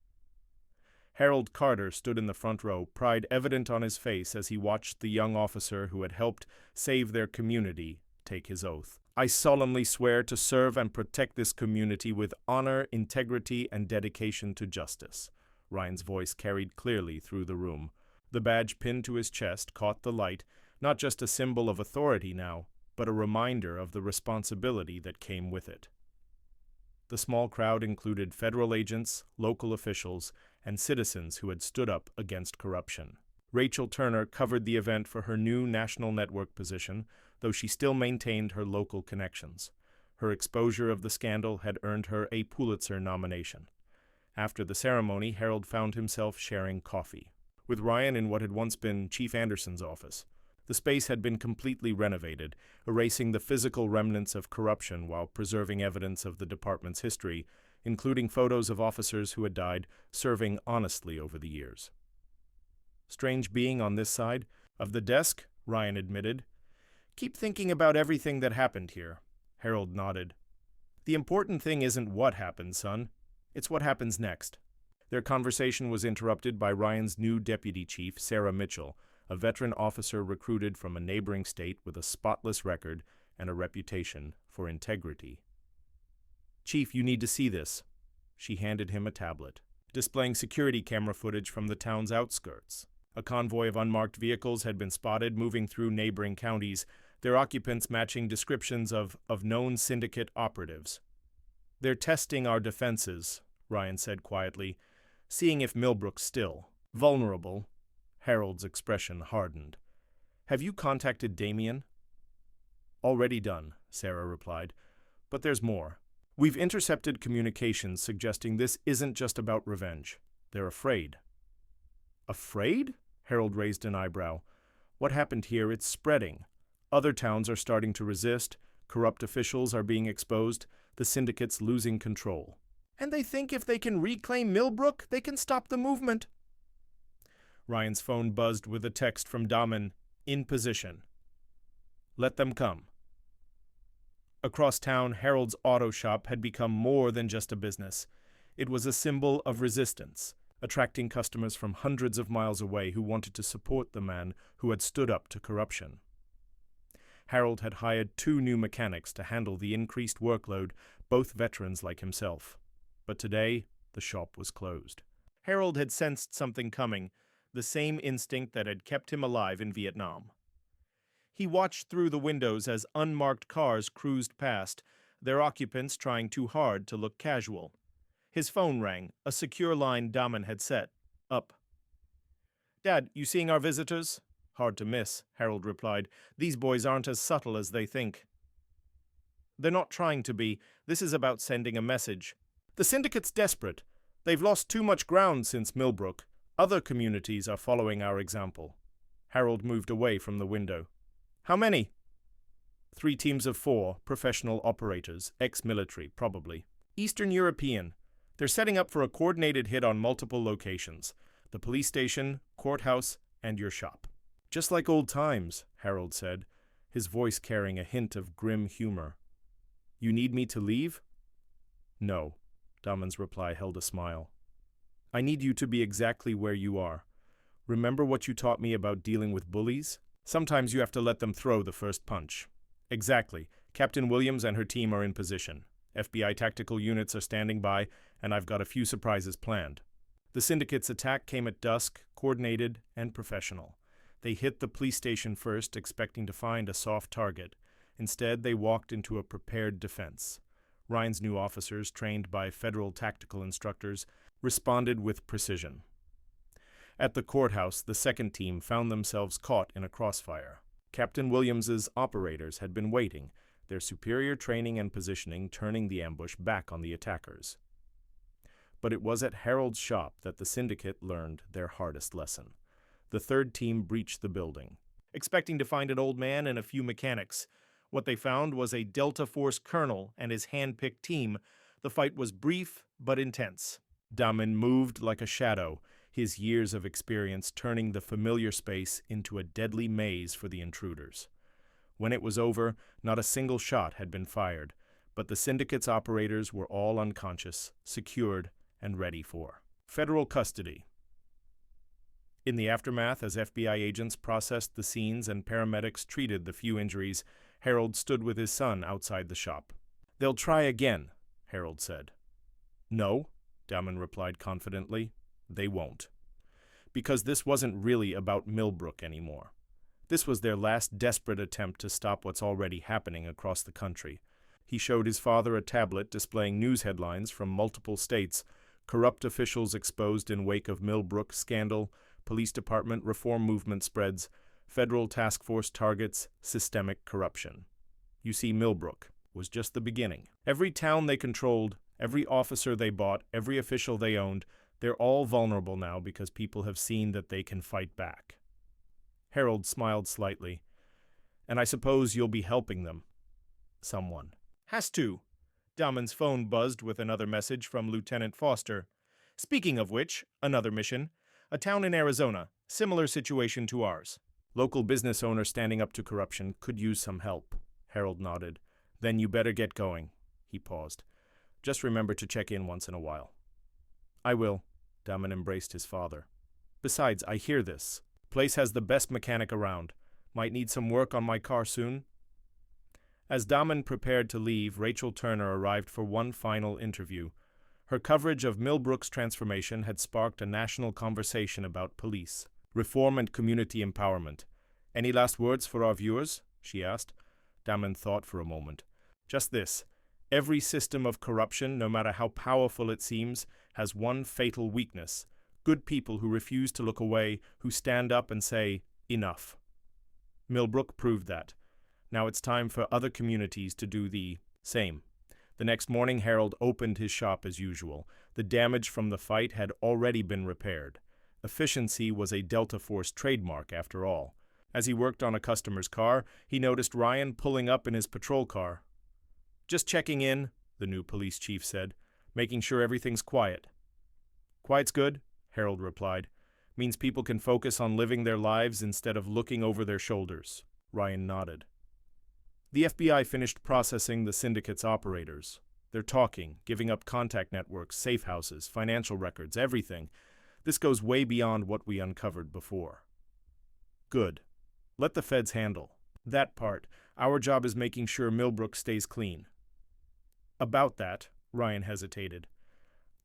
Harold Carter stood in the front row, pride evident on his face as he watched the young officer who had helped save their community take his oath. "I solemnly swear to serve and protect this community with honor, integrity, and dedication to justice." Ryan's voice carried clearly through the room. The badge pinned to his chest caught the light, not just a symbol of authority now, but a reminder of the responsibility that came with it. The small crowd included federal agents, local officials, and citizens who had stood up against corruption. Rachel Turner covered the event for her new national network position, though she still maintained her local connections. Her exposure of the scandal had earned her a Pulitzer nomination. After the ceremony, Harold found himself sharing coffee with Ryan in what had once been Chief Anderson's office. The space had been completely renovated, erasing the physical remnants of corruption while preserving evidence of the department's history, including photos of officers who had died serving honestly over the years. "Strange being on this side of the desk," Ryan admitted. "Keep thinking about everything that happened here." Harold nodded. "The important thing isn't what happened, son. It's what happens next." Their conversation was interrupted by Ryan's new deputy chief, Sarah Mitchell, a veteran officer recruited from a neighboring state with a spotless record and a reputation for integrity. "Chief, you need to see this." She handed him a tablet, displaying security camera footage from the town's outskirts. A convoy of unmarked vehicles had been spotted moving through neighboring counties, their occupants matching descriptions of known syndicate operatives. "They're testing our defenses," Ryan said quietly, "seeing if Millbrook's still vulnerable." Harold's expression hardened. "Have you contacted Damien?" "Already done," Sarah replied. "But there's more. We've intercepted communications suggesting this isn't just about revenge. They're afraid. Afraid? Harold raised an eyebrow. What happened here? It's spreading. Other towns are starting to resist, corrupt officials are being exposed, the syndicate's losing control. And they think if they can reclaim Millbrook, they can stop the movement. Ryan's phone buzzed with a text from Daman, in position. Let them come. Across town, Harold's auto shop had become more than just a business. It was a symbol of resistance, attracting customers from hundreds of miles away who wanted to support the man who had stood up to corruption. Harold had hired 2 new mechanics to handle the increased workload, both veterans like himself. But today, the shop was closed. Harold had sensed something coming, the same instinct that had kept him alive in Vietnam. He watched through the windows as unmarked cars cruised past, their occupants trying too hard to look casual. His phone rang, a secure line Daman had set. Up. Dad, you seeing our visitors? Hard to miss, Harold replied. These boys aren't as subtle as they think. They're not trying to be. This is about sending a message. The syndicate's desperate. They've lost too much ground since Millbrook. Other communities are following our example. Harold moved away from the window. How many? 3 teams of 4, professional operators, ex-military, probably. Eastern European. They're setting up for a coordinated hit on multiple locations. The police station, courthouse, and your shop. Just like old times, Harold said, his voice carrying a hint of grim humor. You need me to leave? No, Daman's reply held a smile. I need you to be exactly where you are. Remember what you taught me about dealing with bullies? Sometimes you have to let them throw the first punch. Exactly. Captain Williams and her team are in position. FBI tactical units are standing by, and I've got a few surprises planned. The syndicate's attack came at dusk, coordinated and professional. They hit the police station first, expecting to find a soft target. Instead, they walked into a prepared defense. Ryan's new officers, trained by federal tactical instructors, responded with precision. At the courthouse, the second team found themselves caught in a crossfire. Captain Williams's operators had been waiting, their superior training and positioning turning the ambush back on the attackers. But it was at Harold's shop that the syndicate learned their hardest lesson. The third team breached the building, expecting to find an old man and a few mechanics. What they found was a Delta Force colonel and his hand-picked team. The fight was brief but intense. Daman moved like a shadow, his years of experience turning the familiar space into a deadly maze for the intruders. When it was over, not a single shot had been fired, but the syndicate's operators were all unconscious, secured, and ready for federal custody. In the aftermath, as FBI agents processed the scenes and paramedics treated the few injuries, Harold stood with his son outside the shop. They'll try again, Harold said. No, Daman replied confidently. They won't. Because this wasn't really about Millbrook anymore. This was their last desperate attempt to stop what's already happening across the country. He showed his father a tablet displaying news headlines from multiple states, corrupt officials exposed in wake of Millbrook scandal, police department reform movement spreads, federal task force targets, systemic corruption. You see, Millbrook was just the beginning. Every town they controlled, every officer they bought, every official they owned, they're all vulnerable now because people have seen that they can fight back. Harold smiled slightly. And I suppose you'll be helping them. Someone. Has to. Daman's phone buzzed with another message from Lieutenant Foster. Speaking of which, another mission. A town in Arizona, similar situation to ours. Local business owner standing up to corruption could use some help. Harold nodded. Then you better get going. He paused. Just remember to check in once in a while. I will. Daman embraced his father. Besides, I hear this. Place has the best mechanic around. Might need some work on my car soon. As Daman prepared to leave, Rachel Turner arrived for one final interview. Her coverage of Millbrook's transformation had sparked a national conversation about police, reform and community empowerment. Any last words for our viewers? She asked. Daman thought for a moment. Just this. Every system of corruption, no matter how powerful it seems, has one fatal weakness. Good people who refuse to look away, who stand up and say, enough. Millbrook proved that. Now it's time for other communities to do the same. The next morning, Harold opened his shop as usual. The damage from the fight had already been repaired. Efficiency was a Delta Force trademark, after all. As he worked on a customer's car, he noticed Ryan pulling up in his patrol car. "Just checking in," the new police chief said, "making sure everything's quiet." "Quiet's good," Harold replied. "Means people can focus on living their lives instead of looking over their shoulders." Ryan nodded. The FBI finished processing the syndicate's operators. They're talking, giving up contact networks, safe houses, financial records, everything. This goes way beyond what we uncovered before. Good. Let the feds handle that part. Our job is making sure Millbrook stays clean. About that, Ryan hesitated.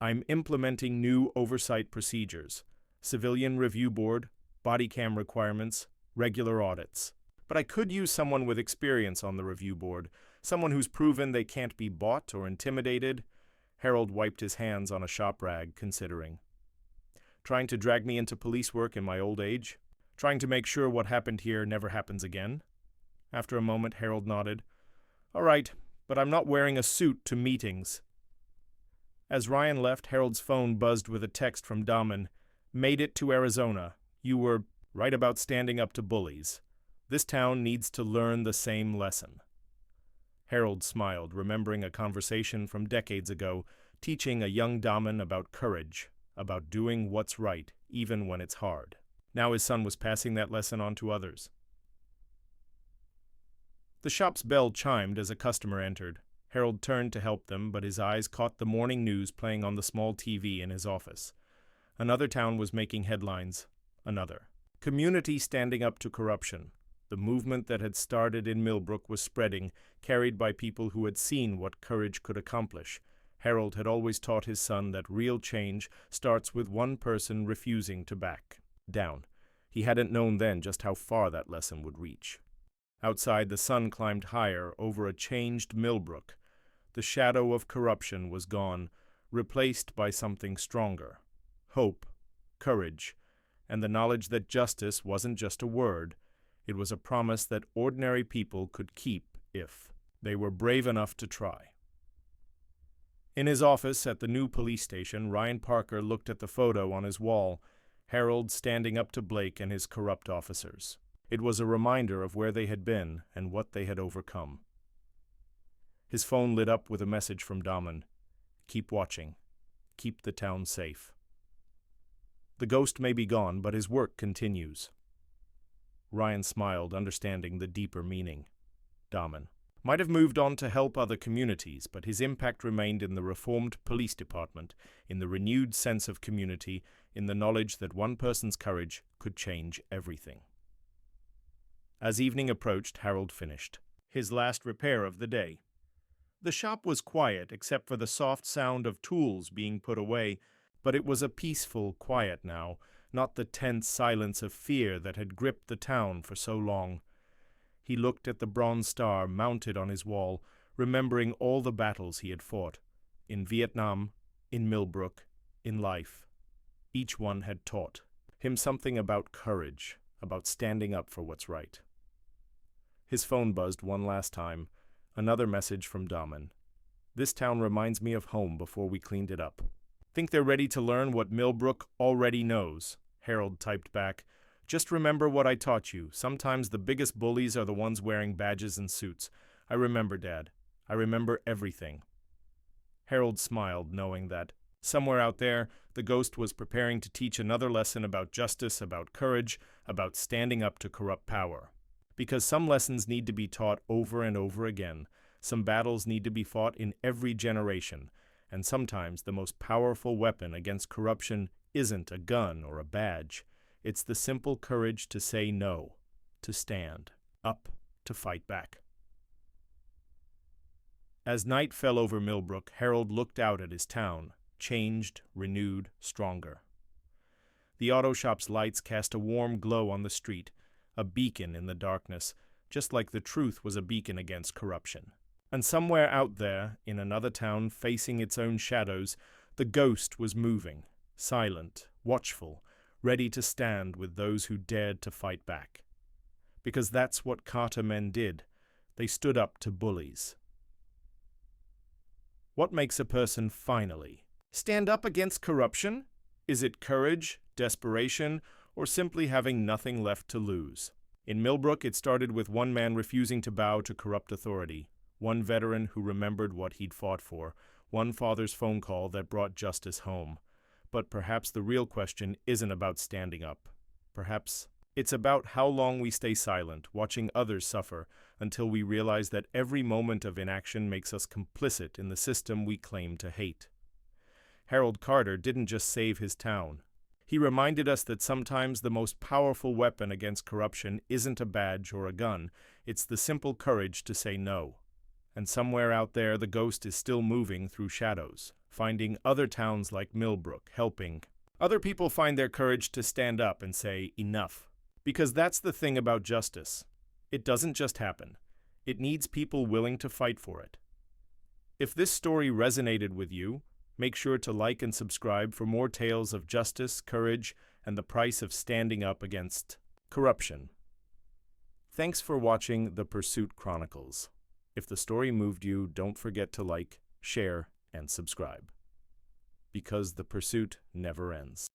I'm implementing new oversight procedures. Civilian review board, body cam requirements, regular audits. But I could use someone with experience on the review board, someone who's proven they can't be bought or intimidated. Harold wiped his hands on a shop rag, considering. Trying to drag me into police work in my old age? Trying to make sure what happened here never happens again? After a moment, Harold nodded. All right, but I'm not wearing a suit to meetings. As Ryan left, Harold's phone buzzed with a text from Daman. Made it to Arizona. You were right about standing up to bullies. This town needs to learn the same lesson. Harold smiled, remembering a conversation from decades ago, teaching a young Daman about courage, about doing what's right, even when it's hard. Now his son was passing that lesson on to others. The shop's bell chimed as a customer entered. Harold turned to help them, but his eyes caught the morning news playing on the small TV in his office. Another town was making headlines. Another. Community standing up to corruption. The movement that had started in Millbrook was spreading, carried by people who had seen what courage could accomplish. Harold had always taught his son that real change starts with one person refusing to back down. He hadn't known then just how far that lesson would reach. Outside, the sun climbed higher over a changed Millbrook. The shadow of corruption was gone, replaced by something stronger. Hope, courage, and the knowledge that justice wasn't just a word. It was a promise that ordinary people could keep if they were brave enough to try. In his office at the new police station, Ryan Parker looked at the photo on his wall, Harold standing up to Blake and his corrupt officers. It was a reminder of where they had been and what they had overcome. His phone lit up with a message from Daman. Keep watching. Keep the town safe. The ghost may be gone, but his work continues. Ryan smiled, understanding the deeper meaning. Daman might have moved on to help other communities, but his impact remained in the reformed police department, in the renewed sense of community, in the knowledge that one person's courage could change everything. As evening approached, Harold finished his last repair of the day. The shop was quiet except for the soft sound of tools being put away, but it was a peaceful quiet now, not the tense silence of fear that had gripped the town for so long. He looked at the bronze star mounted on his wall, remembering all the battles he had fought, in Vietnam, in Millbrook, in life. Each one had taught him something about courage, about standing up for what's right. His phone buzzed one last time, another message from Daman. This town reminds me of home before we cleaned it up. Think they're ready to learn what Millbrook already knows, Harold typed back. Just remember what I taught you. Sometimes the biggest bullies are the ones wearing badges and suits. I remember, Dad. I remember everything. Harold smiled, knowing that, somewhere out there, the ghost was preparing to teach another lesson about justice, about courage, about standing up to corrupt power. Because some lessons need to be taught over and over again. Some battles need to be fought in every generation. And sometimes the most powerful weapon against corruption isn't a gun or a badge. It's the simple courage to say no, to stand up, to fight back. As night fell over Millbrook, Harold looked out at his town, changed, renewed, stronger. The auto shop's lights cast a warm glow on the street, a beacon in the darkness, just like the truth was a beacon against corruption. And somewhere out there, in another town facing its own shadows, the ghost was moving, silent, watchful, ready to stand with those who dared to fight back. Because that's what Carter men did. They stood up to bullies. What makes a person finally stand up against corruption? Is it courage, desperation, or simply having nothing left to lose? In Millbrook, it started with one man refusing to bow to corrupt authority, one veteran who remembered what he'd fought for, one father's phone call that brought justice home. But perhaps the real question isn't about standing up. Perhaps it's about how long we stay silent, watching others suffer, until we realize that every moment of inaction makes us complicit in the system we claim to hate. Harold Carter didn't just save his town. He reminded us that sometimes the most powerful weapon against corruption isn't a badge or a gun, it's the simple courage to say no. And somewhere out there, the ghost is still moving through shadows, finding other towns like Millbrook, helping other people find their courage to stand up and say, enough. Because that's the thing about justice. It doesn't just happen. It needs people willing to fight for it. If this story resonated with you, make sure to like and subscribe for more tales of justice, courage, and the price of standing up against corruption. Thanks for watching the Pursuit Chronicles. If the story moved you, don't forget to like, share, and subscribe. Because the pursuit never ends.